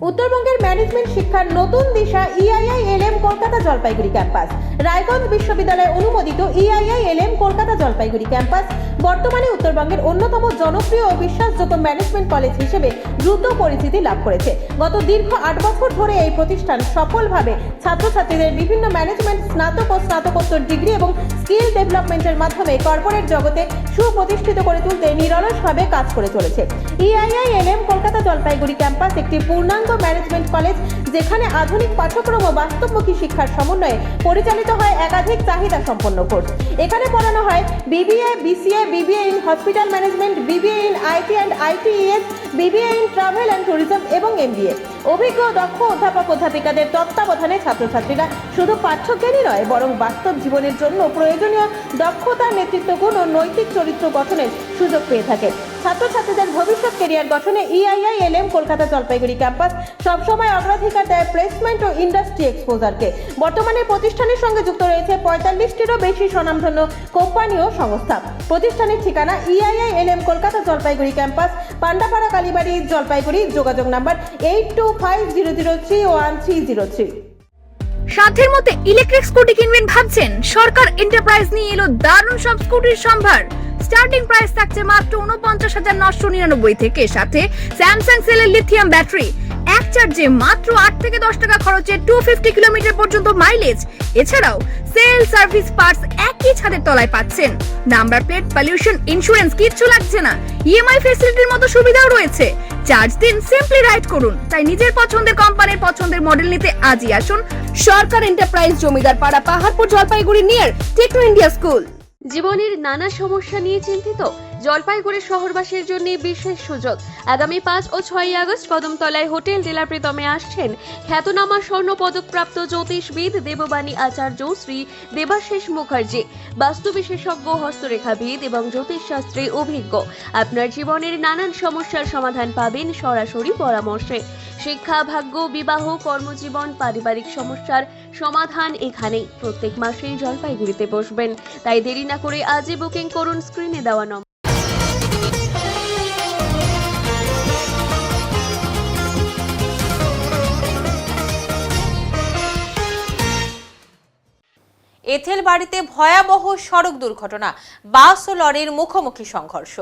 উত্তরবঙ্গের ম্যানেজমেন্ট শিক্ষার নতুন দিশা EIILM কলকাতা জলপাইগুড়ি ক্যাম্পাস। রায়গঞ্জ বিশ্ববিদ্যালয় অনুমোদিত EIILM কলকাতা জলপাইগুড়ি ক্যাম্পাস বর্তমানে উত্তরবঙ্গের অন্যতম জনপ্রিয় ও বিশ্বাসযোগ্য ম্যানেজমেন্ট কলেজ হিসেবে দ্রুত পরিচিতি লাভ করেছে। গত দীর্ঘ 8 বছর ধরে এই প্রতিষ্ঠান সফলভাবে ছাত্রছাত্রীদের বিভিন্ন ম্যানেজমেন্ট স্নাতক ও স্নাতকোত্তর ডিগ্রি এবং স্কিল ডেভেলপমেন্টের মাধ্যমে কর্পোরেট জগতে সুপ্রতিষ্ঠিত করে তুলতে নিরলসভাবে কাজ করে চলেছে। EIILM কলকাতা জলপাইগুড়ি ক্যাম্পাস একটি পূর্ণাঙ্গ ম্যানেজমেন্ট কলেজ, যেখানে আধুনিক পাঠ্যক্রম ও বাস্তবমুখী শিক্ষার সমন্বয়ে পরিচালিত হয় একাধিক চাহিদা সম্পন্ন কোর্স। এখানে পড়ানো হয় BBA, BCA, BBA in hospital management, BBA in IT and ITES, BBA in travel and tourism এবং MBA। অভিজ্ঞ দক্ষ অধ্যাপক অধ্যাপিকাদের তত্ত্বাবধানে ছাত্রছাত্রীরা শুধু পাঠ্যজ্ঞানই নয়, বরং বাস্তব জীবনের জন্য প্রয়োজনীয় দক্ষতা, নেতৃত্বগুণ ও নৈতিক চরিত্র গঠনের সুযোগ পেয়ে থাকে। ছাত্রছাত্রীদের ভবিষ্যৎ ক্যারিয়ার গঠনে EIILM কলকাতা জলপাইগুড়ি ক্যাম্পাস সবসময় অগ্রাধিকার দেয় প্লেসমেন্ট ও ইন্ডাস্ট্রি এক্সপোজারকে। বর্তমানে প্রতিষ্ঠানের সঙ্গে যুক্ত রয়েছে 45টিরও বেশি স্বনামধন্য কোম্পানি ও সংস্থা। প্রতিষ্ঠানের ঠিকানা EIILM কলকাতা জলপাইগুড়ি ক্যাম্পাস, পান্ডাপাড়া, কালীবাড়ি, জলপাইগুড়ি। যোগাযোগ নাম্বার 8250031303। সাধ্যের মধ্যে ইলেকট্রিক স্কুটি কিনবেন ভাবছেন? সরকার এন্টারপ্রাইজ নিয়ে এলো দারুণ সব স্কুটির সম্ভার। স্টার্টিং প্রাইস থাকছে মাত্র 49,999 থেকে, সাথে স্যামসাং সেলের লিথিয়াম ব্যাটারি, এক চার্জে মাত্র 8 থেকে 10 টাকা খরচে 250 কিলোমিটার পর্যন্ত মাইলেজ। এছাড়াও সেল, সার্ভিস, পার্টস একই ছাদের তলায় পাচ্ছেন। নাম্বার প্লেট, পলিউশন, ইন্স্যুরেন্স কিচ্ছু লাগছে না। EMI ফ্যাসিলিটির মতো সুবিধাও রয়েছে। চার্জ দিন, সিম্পলি রাইড করুন। তাই নিজের পছন্দের কোম্পানির পছন্দের মডেল নিতে আজই আসুন সরকার enterprise, Jamidar Para, Paharpur, Jalpaiguri, near Techno India school. জীবনের নানা সমস্যা নিয়ে চিন্তিত? জলপাইগুড়ি শহরবাসীর জন্য বিশেষ সুযোগ। আগামী 5 ও 6 আগস্ট কদমতলায় হোটেল জেলা প্রীতমে আসছেন খ্যাতনামা স্বর্ণ পদকপ্রাপ্ত জ্যোতিষবিদ দেববাণী আচার্য শ্রী দেবাশিস মুখার্জি, বাস্তু বিশেষজ্ঞ, হস্তরেখাবিদ এবং জ্যোতিষশাস্ত্রে অভিজ্ঞ। আপনার জীবনের নানান সমস্যার সমাধান পাবেন সরাসরি পরামর্শে। শিক্ষা, ভাগ্য, বিবাহ, কর্মজীবন, পারিবারিক সমস্যার সমাধান এখানেই। প্রত্যেক মাসেই জলপাইগুড়িতে বসবেন, তাই দেরি না করে আজই বুকিং করুন স্ক্রিনে দেওয়া নম্বর। এঁথেলবাড়িতে ভয়াবহ সড়ক দুর্ঘটনা, বাস ও লরির মুখোমুখি সংঘর্ষ।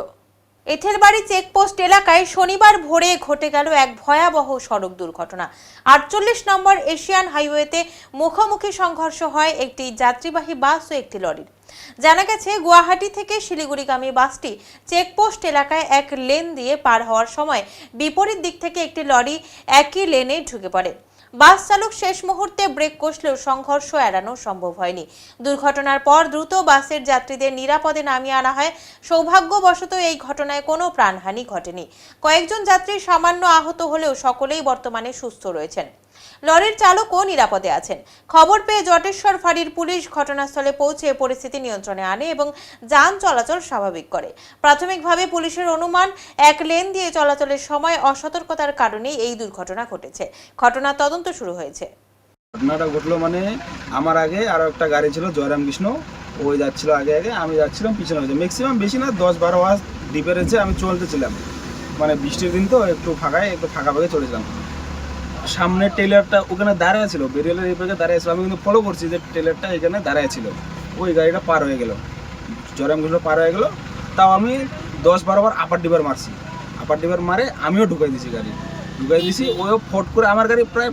এঁথেলবাড়ি চেকপোস্ট এলাকায় শনিবার ভোরে ঘটে গেল এক ভয়াবহ সড়ক দুর্ঘটনা। 48 নম্বর এশিয়ান হাইওয়েতে মুখোমুখি সংঘর্ষ হয় একটি যাত্রীবাহী বাস ও একটি লরির। জানা গেছে, গুয়াহাটি থেকে শিলিগুড়িগামী বাসটি চেকপোস্ট এলাকায় এক লেন দিয়ে পার হওয়ার সময় বিপরীত দিক থেকে একটি লরি একই লেনে ঢুকে পড়ে। বাস চালক শেষ মুহূর্তে ব্রেক কষলেও সংঘর্ষ এড়ানো সম্ভব হয়নি। দুর্ঘটনার পর দ্রুত বাসের যাত্রীদের নিরাপদে নামিয়ে আনা হয়। সৌভাগ্যবশত এই ঘটনায় কোনো প্রাণহানি ঘটেনি। কয়েকজন যাত্রী সামান্য আহত হলেও সকলেই বর্তমানে সুস্থ রয়েছেন। লরির চালকও নিরাপদে আছেন। খবর পেয়ে জটেশ্বর ফাঁড়ির পুলিশ ঘটনাস্থলে পৌঁছে পরিস্থিতি নিয়ন্ত্রণে আনে এবং যান চলাচল স্বাভাবিক করে। প্রাথমিকভাবে পুলিশের অনুমান এক লেন দিয়ে চলাচলের সময় অসতর্কতার কারণে এই দুর্ঘটনা ঘটেছে। ঘটনার তদন্ত শুরু হয়েছে। ঘটনাটা ঘটলো মানে আমার আগে আরও একটা গাড়ি ছিল জয়রাম কৃষ্ণ, ওই যাচ্ছিল আগে আগে, আমি যাচ্ছিলাম পিছনে হয়েছে। ম্যাক্সিমাম বেশি না 10-12 আওয়াজ ডিফারেন্সে আমি চলতেছিলাম, মানে বৃষ্টির দিন তো একটু ফাঁকা ভাগে চলেছিলাম। সামনে টেলারটা ওখানে দাঁড়ায় ছিল, বেরিয়ালের এই পাশে দাঁড়িয়ে ছিল, আমি কিন্তু ফলো করছি যে টেলারটা এখানে দাঁড়ায় ছিল। ওই গাড়িটা পার হয়ে গেল, জয়রাম কৃষ্ণ পার হয়ে গেল, তাও আমি 10-12 বার আপার ডিবার মারছি। আপার ডিবার মারে আমিও ঢুকাই দিছি, গাড়ি ঢুকাই দিছি। ওইও ফট করে আমার গাড়ি প্রায়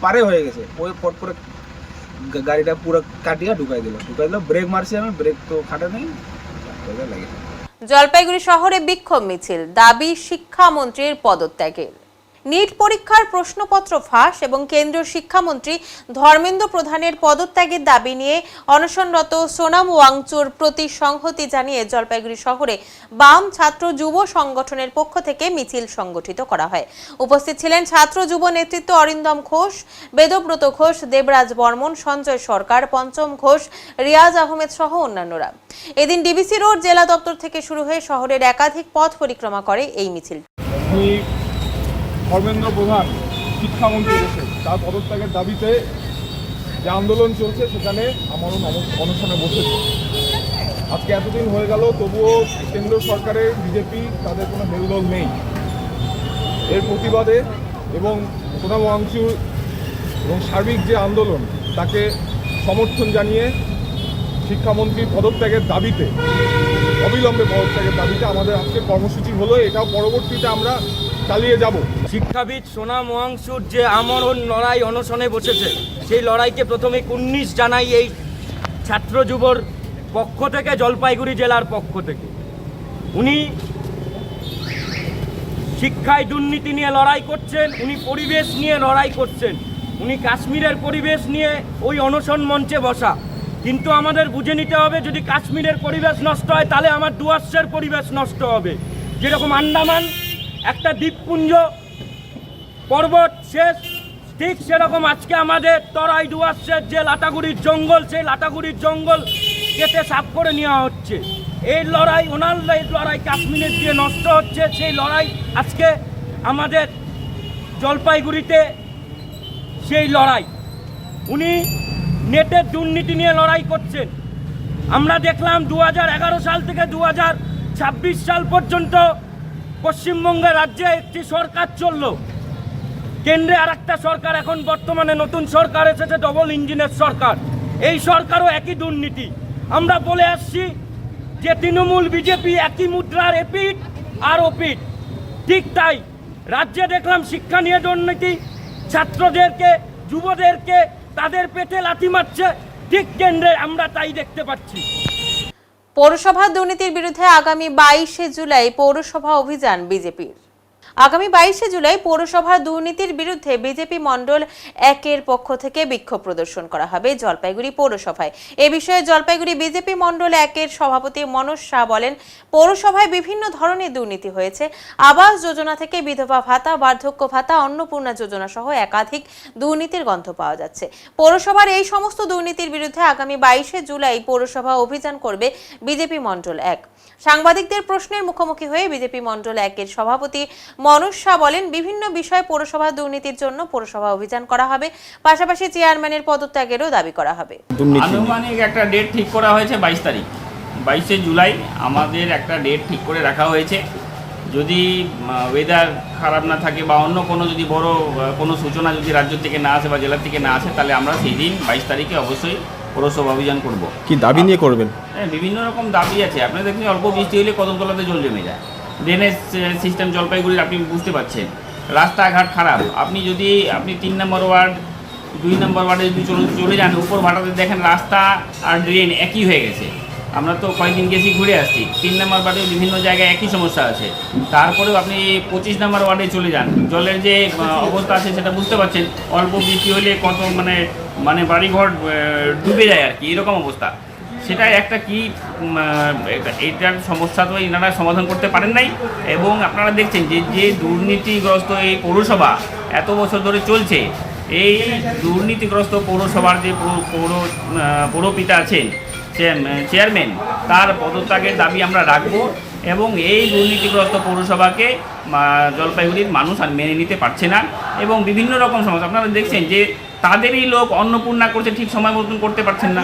পারে হয়ে গেছে, ওই ফট করে গাড়িটা পুরো কাটিয়ে ঢুকাই দিল। ব্রেক মারছি আমি, ব্রেক তো খাটে নেই, লাগে। জলপাইগুড়ি শহরে বিক্ষোভ মিছিল, দাবি শিক্ষামন্ত্রীর পদত্যাগের। নিট পরীক্ষার প্রশ্নপত্র ফাঁস এবং কেন্দ্রীয় শিক্ষামন্ত্রী ধর্মেন্দ্র প্রধানের পদত্যাগের দাবি নিয়ে অনশনরত সোনাম ওয়াংচুর প্রতি সংহতি জানিয়ে জলপাইগুড়ি শহরে বাম ছাত্র যুব সংগঠনের পক্ষ থেকে মিছিল সংগঠিত করা হয়। উপস্থিত ছিলেন ছাত্র যুব নেতৃত্ব অরিন্দম ঘোষ, বেদব্রত ঘোষ, দেবরাজ বর্মন, সঞ্জয় সরকার, পঞ্চম ঘোষ, রিয়াজ আহমেদ সহ অন্যান্যরা। এদিন ডিবিসি রোড জেলা দপ্তর থেকে শুরু হয়ে শহরের একাধিক পথ পরিক্রমা করে এই মিছিল। ধর্মেন্দ্র প্রধান শিক্ষামন্ত্রী এসে তার পদত্যাগের দাবিতে যে আন্দোলন চলছে সেখানে আমারও অনশনে বসেছে। আজকে এতদিন হয়ে গেল, তবুও কেন্দ্র সরকারের বিজেপি তাদের কোনো মেলদোল নেই। এর প্রতিবাদে এবং সোনাম ওয়াংচু এবং সার্বিক যে আন্দোলন তাকে সমর্থন জানিয়ে শিক্ষামন্ত্রীর পদত্যাগের দাবিতে, অবিলম্বে পদত্যাগের দাবিতে আমাদের আজকে কর্মসূচি হলো। এটাও পরবর্তীতে আমরা চালিয়ে যাব। শিক্ষাবিদ সোনাম ওয়াংচুর যে আমরণ লড়াই অনশনে বসেছে, সেই লড়াইকে প্রথমে কুর্নিশ জানাই এই ছাত্র যুবর পক্ষ থেকে, জলপাইগুড়ি জেলার পক্ষ থেকে। উনি শিক্ষায় দুর্নীতি নিয়ে লড়াই করছেন, উনি পরিবেশ নিয়ে লড়াই করছেন, উনি কাশ্মীরের পরিবেশ নিয়ে ওই অনশন মঞ্চে বসা। কিন্তু আমাদের বুঝে নিতে হবে, যদি কাশ্মীরের পরিবেশ নষ্ট হয় তাহলে আমার ডুয়ার্সের পরিবেশ নষ্ট হবে। যেরকম আন্দামান একটা দ্বীপপুঞ্জ, পর্বত শেষ, ঠিক সেরকম আজকে আমাদের তরাই ডুয়ার্সের যে লাটাগুড়ির জঙ্গল, সেই লাটাগুড়ির জঙ্গল কেটে সাফ করে নেওয়া হচ্ছে। এই লড়াই, ওনার এই লড়াই কাশ্মীরের যে নষ্ট হচ্ছে, সেই লড়াই আজকে আমাদের জলপাইগুড়িতে সেই লড়াই। উনি নেটের দুর্নীতি নিয়ে লড়াই করছেন। আমরা দেখলাম 2011 সাল থেকে 2026 সাল পর্যন্ত পশ্চিমবঙ্গের রাজ্যে একটি সরকার চলল, কেন্দ্রে আর একটা সরকার, এখন বর্তমানে নতুন সরকার এসেছে, ডবল ইঞ্জিনের সরকার। এই সরকারও একই দুর্নীতি। আমরা বলে আসছি যে তৃণমূল বিজেপি একই মুদ্রার এপিঠ আর ওপিঠ। ঠিক তাই রাজ্যে দেখলাম শিক্ষা নিয়ে দুর্নীতি, ছাত্রদেরকে, যুবদেরকে তাদের পেটে লাথি মারছে। ঠিক কেন্দ্রে আমরা তাই দেখতে পাচ্ছি। পৌরসভা দুর্নীতির বিরুদ্ধে আগামী 22শে জুলাই পৌরসভা অভিযান বিজেপির। আগামী 22শে জুলাই পৌরসভার দুর্নীতির বিরুদ্ধে বিজেপি মণ্ডল 1-এর পক্ষ থেকে বিক্ষোভ প্রদর্শন করা হবে জলপাইগুড়ি পৌরসভায়। এ বিষয়ে জলপাইগুড়ি বিজেপি মণ্ডল 1-এর সভাপতি মনোজ শাহ বলেন, পৌরসভায় বিভিন্ন ধরনের দুর্নীতি হয়েছে। আবাস যোজনা থেকে বিধবা ভাতা, বার্ধক্য ভাতা, অন্নপূর্ণা যোজনা সহ একাধিক দুর্নীতির গন্ধ পাওয়া যাচ্ছে। পৌরসভার এই সমস্ত দুর্নীতির বিরুদ্ধে আগামী 22শে জুলাই পৌরসভা অভিযান করবে বিজেপি মণ্ডল 1। সাংবাদিকদের প্রশ্নের মুখোমুখি হয়ে বিজেপি মণ্ডল 1-এর সভাপতি মনোজ শাহ বলেন, বিভিন্ন বিষয়ে পৌরসভা দুর্নীতির জন্য পৌরসভা অভিযান করা হবে, পাশাপাশি চেয়ারম্যানের পদত্যাগেরও দাবি করা হবে। আনুমানিক একটা ডেট ঠিক করা হয়েছে 22 তারিখ, 22শে জুলাই আমাদের একটা ডেট ঠিক করে রাখা হয়েছে। যদি ওয়েদার খারাপ না থাকে বা অন্য কোনো যদি বড় কোনো সূচনা যদি রাজ্য থেকে না আসে বা জেলা থেকে না আসে, তাহলে আমরা সেই দিন 22 তারিখে অবশ্যই পৌরসভা অভিযান করব। কি দাবি নিয়ে করবেন? হ্যাঁ, বিভিন্ন রকম দাবি আছে। আপনারা দেখুন, অল্প বৃষ্টি হলে কদমতলাতে জল জমে যায়, ড্রেনেজ সিস্টেম জলপাইগুড়ির আপনি বুঝতে পারছেন, রাস্তাঘাট খারাপ। আপনি 3 নম্বর ওয়ার্ড, 2 নম্বর ওয়ার্ডে যদি চলে যান, উপর ভাটাতে দেখেন রাস্তা আর ড্রেন একই হয়ে গেছে। আমরা তো কয়েকদিন গেছি, ঘুরে আসছি, 3 নম্বর ওয়ার্ডে বিভিন্ন জায়গায় একই সমস্যা আছে। তারপরেও আপনি 25 নম্বর ওয়ার্ডে চলে যান, জলের যে অবস্থা আছে সেটা বুঝতে পারছেন। অল্প বৃষ্টি হলে কত মানে বাড়িঘর ডুবে যায় আর কি, এরকম অবস্থা। সেটাই একটা কি, এইটার সমস্যা তো এনারা সমাধান করতে পারেন নাই। এবং আপনারা দেখছেন যে দুর্নীতিগ্রস্ত এই পৌরসভা এত বছর ধরে চলছে, এই দুর্নীতিগ্রস্ত পৌরসভার যে পৌরপিতা আছেন চেয়ারম্যান, তার পদত্যাগের দাবি আমরা রাখব এবং এই দুর্নীতিগ্রস্ত পৌরসভাকে জলপাইগুড়ির মানুষ আর মেনে নিতে পারছে না এবং বিভিন্ন রকম সমস্যা আপনারা দেখছেন যে তাদেরই লোক অন্নপূর্ণা করছে, ঠিক সময় মতন করতে পারছেন না,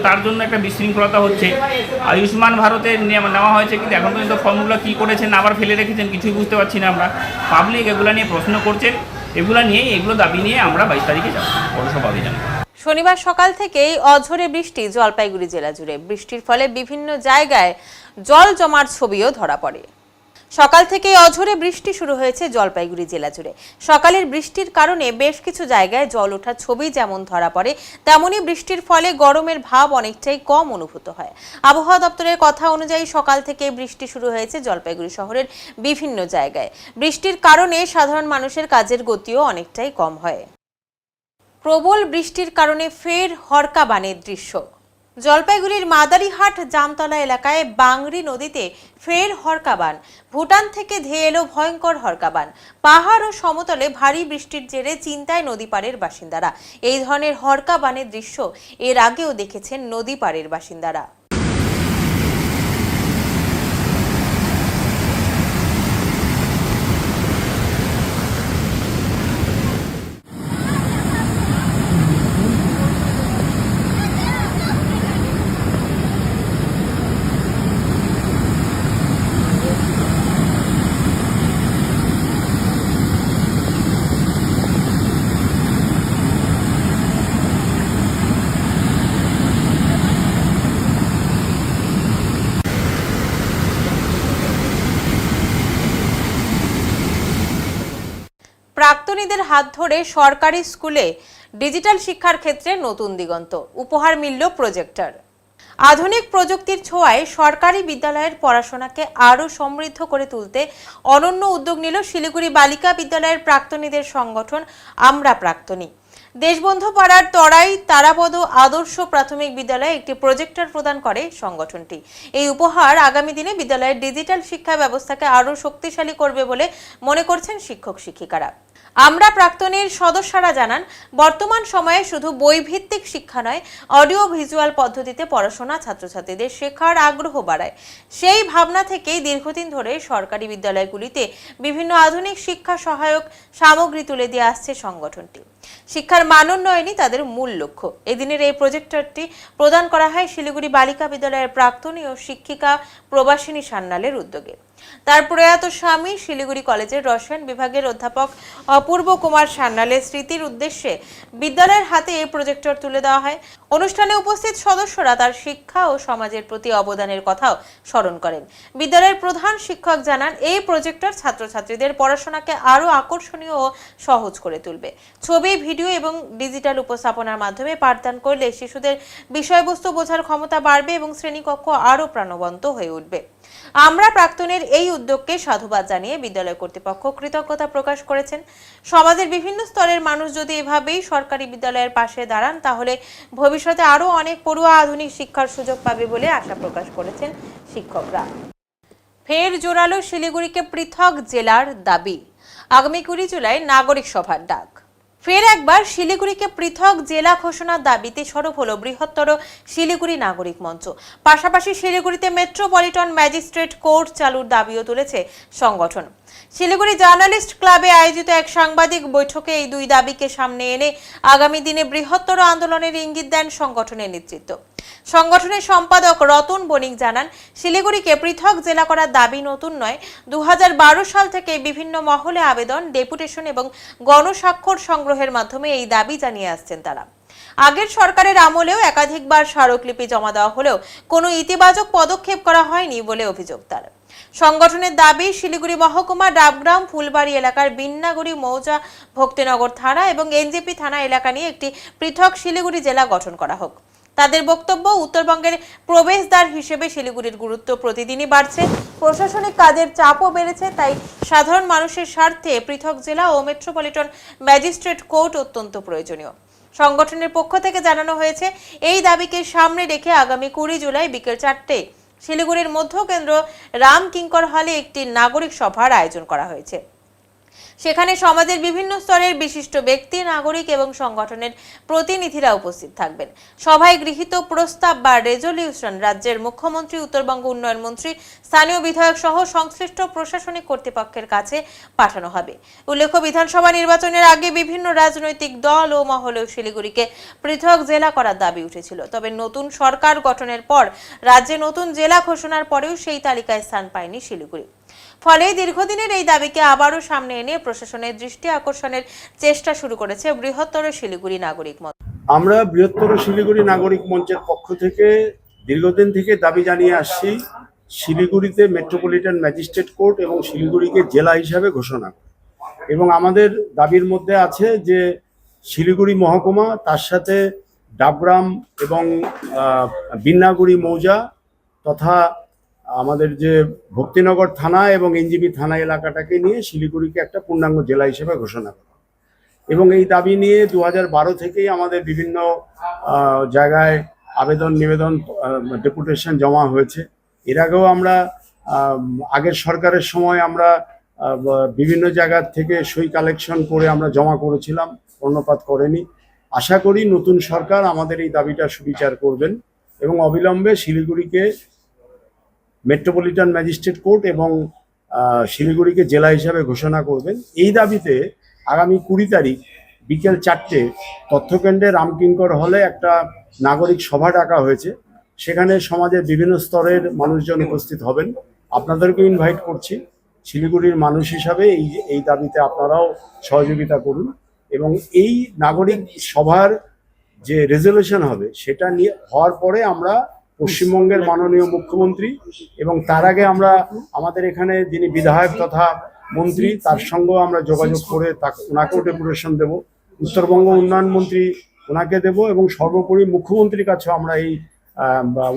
তার জন্য একটা বিশৃঙ্খলতা হচ্ছে। আয়ুষ্মান ভারতের নেওয়া হয়েছে কিন্তু এখন পর্যন্ত ফর্মগুলো কী করেছেন আবার ফেলে রেখেছেন কিছুই বুঝতে পারছি না আমরা। পাবলিক এগুলো নিয়ে প্রশ্ন করছেন, এগুলো দাবি নিয়ে আমরা 22 তারিখে যাব পৌরসভা অভিযানে। শনিবার সকাল থেকেই অঝোরে বৃষ্টি জলপাইগুড়ি জেলা জুড়ে। বৃষ্টির ফলে বিভিন্ন জায়গায় জল জমার ছবিও ধরা পড়ে। সকাল থেকেই অঝোরে বৃষ্টি শুরু হয়েছে জলপাইগুড়ি জেলা জুড়ে। সকালের বৃষ্টির কারণে বেশ কিছু জায়গায় জল ওঠার ছবি যেমন ধরা পড়ে, তেমনি বৃষ্টির ফলে গরমের ভাব অনেকটাই কম অনুভূত হয়। আবহাওয়া দপ্তরের কথা অনুযায়ী সকাল থেকে বৃষ্টি শুরু হয়েছে জলপাইগুড়ি শহরের বিভিন্ন জায়গায়। বৃষ্টির কারণে সাধারণ মানুষের কাজের গতিও অনেকটাই কম হয়। প্রবল বৃষ্টির কারণে ফের হরকা বানের দৃশ্য। জলপাইগুড়ির মাদারিহাট জামতলা এলাকায় বাংরি নদীতে ফের হরকাবান। ভুটান থেকে ধেয়ে এলো ভয়ঙ্কর হরকাবান। পাহাড় ও সমতলে ভারী বৃষ্টির জেরে চিন্তায় নদী পাড়ের বাসিন্দারা। এই ধরনের হরকাবানের দৃশ্য এর আগেও দেখেছেন নদী পাড়ের বাসিন্দারা। প্রাক্তনীদের হাত ধরে সরকারি স্কুলে ডিজিটাল শিক্ষার ক্ষেত্রে নতুন দিগন্ত। উপহার মিলল প্রজেক্টর। আধুনিক প্রযুক্তির ছোঁয়ায় সরকারি বিদ্যালয়ের পড়াশোনাকে আরও সমৃদ্ধ করে তুলতে অনন্য উদ্যোগ নিল শিলিগুড়ি বালিকা বিদ্যালয়ের প্রাক্তনীদের সংগঠন আমরা প্রাক্তনী। দেশবন্ধু পাড়ার তরাই তারাপদ আদর্শ প্রাথমিক বিদ্যালয়ে একটি প্রজেক্টর প্রদান করে সংগঠনটি। এই উপহার আগামী দিনে বিদ্যালয়ের ডিজিটাল শিক্ষা ব্যবস্থাকে আরও শক্তিশালী করবে বলে মনে করছেন শিক্ষক শিক্ষিকারা। আমরা প্রাক্তনীর সদস্যরা জানান, বর্তমান সময়ে শুধু বইভিত্তিক শিক্ষা নয়, অডিও ভিজুয়াল পদ্ধতিতে পড়াশোনা ছাত্রছাত্রীদের শেখার আগ্রহ বাড়ায়। সেই ভাবনা থেকেই দীর্ঘদিন ধরে সরকারি বিদ্যালয়গুলিতে বিভিন্ন আধুনিক শিক্ষা সহায়ক সামগ্রী তুলে দিয়ে আসছে সংগঠনটি। শিক্ষার মান উন্নয়নই তাদের মূল লক্ষ্য। এদিনের এই প্রজেক্টরটি প্রদান করা হয় শিলিগুড়ি বালিকা বিদ্যালয়ের প্রাক্তনী ও শিক্ষিকা প্রবাসিনী সান্যালের উদ্যোগে। তার প্রয়াত স্বামী শিলিগুড়ি কলেজের রসায়ন বিভাগের অধ্যাপক অপূর্ব কুমার সান্যালের স্মৃতির উদ্দেশ্যে বিদ্যালয়ের হাতে এই প্রজেক্টর তুলে দেওয়া হয়। অনুষ্ঠানে উপস্থিত সদস্যরা তার শিক্ষা ও সমাজের প্রতি অবদানের কথাও স্মরণ করেন। বিদ্যালয়ের প্রধান শিক্ষক জানান, এই প্রজেক্টর ছাত্রছাত্রীদের পড়াশোনাকে আরও আকর্ষণীয় ও সহজ করে তুলবে। ছবি, ভিডিও এবং ডিজিটাল উপস্থাপনার মাধ্যমে পাঠদান করলে শিশুদের বিষয়বস্তু বোঝার ক্ষমতা বাড়বে এবং শ্রেণীকক্ষ আরও প্রাণবন্ত হয়ে উঠবে। আমরা প্রাক্তনের এই উদ্যোগকে সাধুবাদ জানিয়ে বিদ্যালয় কর্তৃপক্ষ কৃতজ্ঞতা প্রকাশ করেছেন। সমাজের বিভিন্ন স্তরের মানুষ যদি এভাবেই সরকারি বিদ্যালয়ের পাশে দাঁড়ান, তাহলে ভবিষ্যতে আরও অনেক পড়ুয়া আধুনিক শিক্ষার সুযোগ পাবে বলে আশা প্রকাশ করেছেন শিক্ষকরা। ফের জোরালো শিলিগুড়িকে পৃথক জেলার দাবি। আগামী 20 জুলাই নাগরিক সভার ডাক। ফের একবার শিলিগুড়িকে পৃথক জেলা ঘোষণার দাবিতে সরব হলো বৃহত্তর শিলিগুড়ি নাগরিক মঞ্চ। পাশাপাশি শিলিগুড়িতে মেট্রোপলিটন ম্যাজিস্ট্রেট কোর্ট চালুর দাবিও তুলেছে সংগঠন। শিলিগুড়ি জার্নালিস্ট ক্লাবে আয়োজিত এক সাংবাদিক বৈঠকে এই দুই দাবিকে সামনে এনে আগামী দিনে বৃহত্তর আন্দোলনের ইঙ্গিত দেন সংগঠনের নেতৃত্ব। সংগঠনের সম্পাদক রতন বণিক জানান, শিলিগুড়িকে পৃথক জেলা করার দাবি নতুন নয়। 2012 সাল থেকে বিভিন্ন মহলে আবেদন, ডেপুটেশন এবং গণস্বাক্ষর সংগ্রহের মাধ্যমে এই দাবি জানিয়ে আসছেন তারা। আগের সরকারের আমলেও একাধিকবার স্মারকলিপি জমা দেওয়া হলেও কোনো ইতিবাচক পদক্ষেপ করা হয়নি বলে অভিযোগ তার। সংগঠনের দাবি, শিলিগুড়ি মহকুমা ডাবগ্রাম ফুলবাড়ি এলাকার বিন্নাগুড়ি মৌজা ভক্তিনগর থানা এবং এনজেপি থানা এলাকা নিয়ে একটি পৃথক শিলিগুড়ি জেলা গঠন করা হোক। তাদের বক্তব্য, উত্তরবঙ্গের প্রবেশদ্বার হিসেবে শিলিগুড়ির গুরুত্ব প্রতিদিনই বাড়ছে, প্রশাসনিক কাজের চাপও বেড়েছে, তাই সাধারণ মানুষের স্বার্থে পৃথক জেলা ও মেট্রোপলিটন ম্যাজিস্ট্রেট কোর্ট অত্যন্ত প্রয়োজনীয়। সংগঠনের পক্ষ থেকে জানানো হয়েছে, এই দাবিকে সামনে রেখে আগামী 20 জুলাই বিকেল 4টায় শিলিগুড়ির মধ্য কেন্দ্র রাম কিঙ্কর হলে একটি নাগরিক সভার আয়োজন করা হয়েছে। সেখানে সমাজের বিভিন্ন স্তরের বিশিষ্ট ব্যক্তি, নাগরিক এবং সংগঠনের প্রতিনিধিরা উপস্থিত থাকবেন। সভায় গৃহীত প্রস্তাব বা রেজলিউশন রাজ্যের মুখ্যমন্ত্রী, উত্তরবঙ্গ উন্নয়ন মন্ত্রী, স্থানীয় বিধায়ক সহ সংশ্লিষ্ট প্রশাসনিক কর্তৃপক্ষের কাছে পাঠানো হবে। উল্লেখ্য, বিধানসভা নির্বাচনের আগে বিভিন্ন রাজনৈতিক দল ও মহলেও শিলিগুড়িকে পৃথক জেলা করার দাবি উঠেছিল। তবে নতুন সরকার গঠনের পর রাজ্যে নতুন জেলা ঘোষণার পরেও সেই তালিকায় স্থান পায়নি শিলিগুড়ি। ফলে দীর্ঘদিনের এই দাবিকে আবারও সামনে এনে প্রশাসনের দৃষ্টি আকর্ষণের চেষ্টা শুরু করেছে বৃহত্তর শিলিগুড়ি নাগরিক মঞ্চ। আমরা বৃহত্তর শিলিগুড়ি নাগরিক মঞ্চের পক্ষ থেকে দীর্ঘদিন থেকে দাবি জানিয়ে আসছি শিলিগুড়িতে মেট্রোপলিটন ম্যাজিস্ট্রেট কোর্ট এবং শিলিগুড়িকে জেলা হিসাবে ঘোষণা, এবং আমাদের দাবির মধ্যে আছে যে শিলিগুড়ি মহকুমা, তার সাথে ডাবগ্রাম এবং বিন্নাগুড়ি মৌজা তথা আমাদের যে ভক্তিনগর থানা এবং এনজিবি থানা এলাকাটাকে নিয়ে শিলিগুড়িকে একটা পূর্ণাঙ্গ জেলা হিসেবে ঘোষণা করা। এবং এই দাবি নিয়ে 2012 থেকেই আমাদের বিভিন্ন জায়গায় আবেদন নিবেদন ডেপুটেশন জমা হয়েছে। এর আগেও আমরা আগের সরকারের সময় আমরা বিভিন্ন জায়গা থেকে সই কালেকশন করে আমরা জমা করেছিলাম, কর্ণপাত করেনি। আশা করি নতুন সরকার আমাদের এই দাবিটা সুবিচার করবেন এবং অবিলম্বে শিলিগুড়িকে মেট্রোপলিটন ম্যাজিস্ট্রেট কোর্ট এবং শিলিগুড়িকে জেলা হিসাবে ঘোষণা করবেন। এই দাবিতে আগামী 20 তারিখ বিকেল 4টে তথ্যকেন্দ্রে রামকিঙ্কর হলে একটা নাগরিক সভা ডাকা হয়েছে। সেখানে সমাজের বিভিন্ন স্তরের মানুষজন উপস্থিত হবেন। আপনাদেরকে ইনভাইট করছি, শিলিগুড়ির মানুষ হিসাবে এই দাবিতে আপনারাও সহযোগিতা করুন এবং এই নাগরিক সভার যে রেজলিউশন হবে সেটা নিয়ে হওয়ার পরে আমরা পশ্চিমবঙ্গের মাননীয় মুখ্যমন্ত্রী এবং তার আগে আমরা আমাদের এখানে যিনি বিধায়ক তথা মন্ত্রী তার সঙ্গেও আমরা যোগাযোগ করে ওনাকেও ডেপুটেশন দেব, উত্তরবঙ্গ উন্নয়ন মন্ত্রী ওনাকে দেব এবং সর্বোপরি মুখ্যমন্ত্রীর কাছেও আমরা এই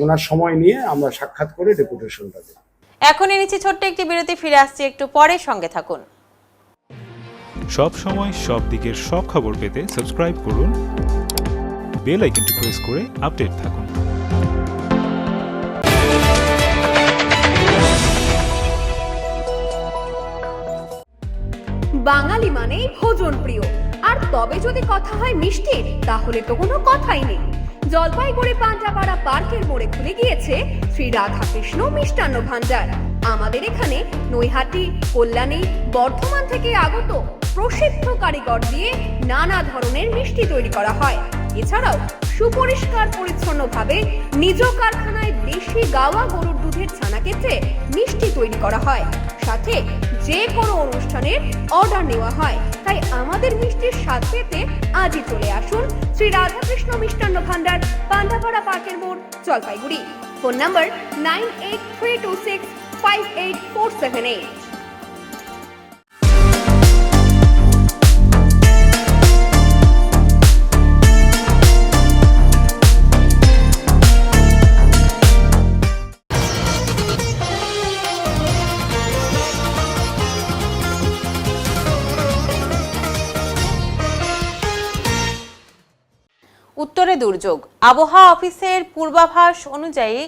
ওনার সময় নিয়ে আমরা সাক্ষাৎ করে ডেপুটেশনটা দেব। এখনই নিচ্ছি ছোট্ট একটি বিরতি, ফিরে আসছি একটু পরে, সঙ্গে থাকুন। সব সময় সব দিকের সব খবর পেতে সাবস্ক্রাইব করুন, বেল আইকনটি প্রেস করে আপডেট থাকুন। বাঙালি মানেই ভোজন প্রিয়, আর তবে যদি কথা হয় মিষ্টির, তাহলে তো কোনো কথাই নেই। জলপাইগুড়ি পান্ডাপাড়া পার্কের মোড়ে খুলে গিয়েছে শ্রী রাধাকৃষ্ণ মিষ্টান্ন ভান্ডার। আমাদের এখানে নৈহাটি, কল্যাণী, বর্ধমান থেকে আগত প্রসিদ্ধ কারিগর দিয়ে নানা ধরনের মিষ্টি তৈরি করা হয়। এছাড়াও সুপরিষ্কার পরিচ্ছন্নভাবে নিজ কারখানায় দেশি গাওয়া গরুর দুধের ছানা কেটে মিষ্টি তৈরি করা হয়। সাথে যে কোনো অনুষ্ঠানের অর্ডার নেওয়া হয়। তাই আমাদের মিষ্টির স্বাদ পেতে আজই চলে আসুন শ্রী রাধাকৃষ্ণ মিষ্টান্ন ভান্ডার, পান্ডাপাড়া পার্কের মোড়, জলপাইগুড়ি। Phone number 9832658478। উত্তরে দুর্যোগ। আবহাওয়া অফিসের পূর্বাভাস অনুযায়ী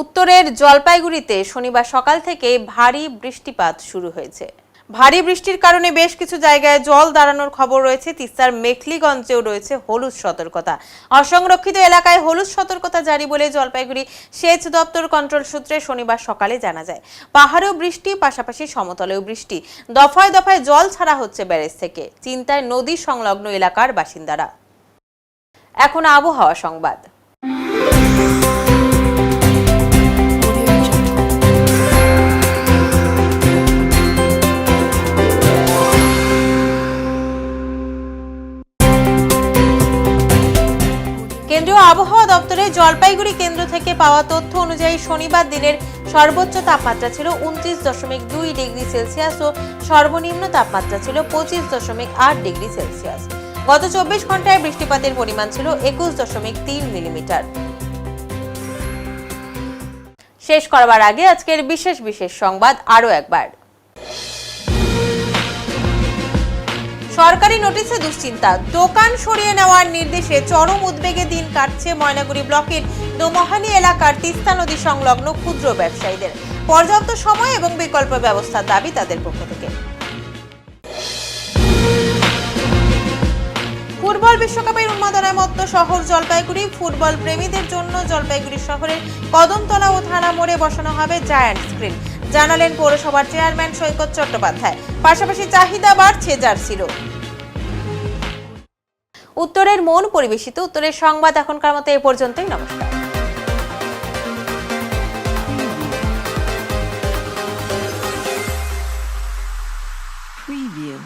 উত্তরের জলপাইগুড়িতে শনিবার সকাল থেকে ভারী বৃষ্টিপাত শুরু হয়েছে। ভারী বৃষ্টির কারণে বেশ কিছু জায়গায় জল দাঁড়ানোর খবর রয়েছে। তিস্তার মেখলিগঞ্জেও রয়েছে হলুদ সতর্কতা। অসংরক্ষিত এলাকায় হলুদ সতর্কতা জারি বলে জলপাইগুড়ি সেচ দপ্তর কন্ট্রোল সূত্রে শনিবার সকালে জানা যায়। পাহাড়েও বৃষ্টি, পাশাপাশি সমতলেও বৃষ্টি। দফায় দফায় জল ছাড়া হচ্ছে ব্যারেজ থেকে। চিন্তায় নদী সংলগ্ন এলাকার বাসিন্দারা। এখন আবহাওয়া সংবাদ। কেন্দ্রীয় আবহাওয়া দপ্তরের জলপাইগুড়ি কেন্দ্র থেকে পাওয়া তথ্য অনুযায়ী শনিবার দিনের সর্বোচ্চ তাপমাত্রা ছিল 29.2 ডিগ্রি সেলসিয়াস ও সর্বনিম্ন তাপমাত্রা ছিল 25.8 ডিগ্রি সেলসিয়াস। গত 24 ঘন্টায় বৃষ্টিপাতের পরিমাণ ছিল 21.3 মিলিমিটার। শেষ করবার আগে আজকের বিশেষ সংবাদ আরো একবার। সরকারি নোটিশে দুশ্চিন্তা, দোকান সরিয়ে নেওয়ার নির্দেশে চরম উদ্বেগে দিন কাটছে ময়নাগুড়ি ব্লকের দোমহানি এলাকার তিস্তা নদী সংলগ্ন ক্ষুদ্র ব্যবসায়ীদের। পর্যাপ্ত সময় এবং বিকল্প ব্যবস্থার দাবি তাদের পক্ষ থেকে। ফুটবল বিশ্বকাপের উন্মাদনায় মত্ত শহর জলপাইগুড়ি। ফুটবল প্রেমীদের জন্য জলপাইগুড়ি শহরের কদমতলা ও থানা মোড়ে বসানো হবে জায়ান্ট স্ক্রিন, জানালেন পৌরসভার চেয়ারম্যান সৈকত চট্টোপাধ্যায়। পাশাপাশি চাহিদা বাড়ছে জার্সিরও। উত্তরের মন পরিবেশিত উত্তরের সংবাদ এখনকার মতো এ পর্যন্তই। নমস্কার। Preview.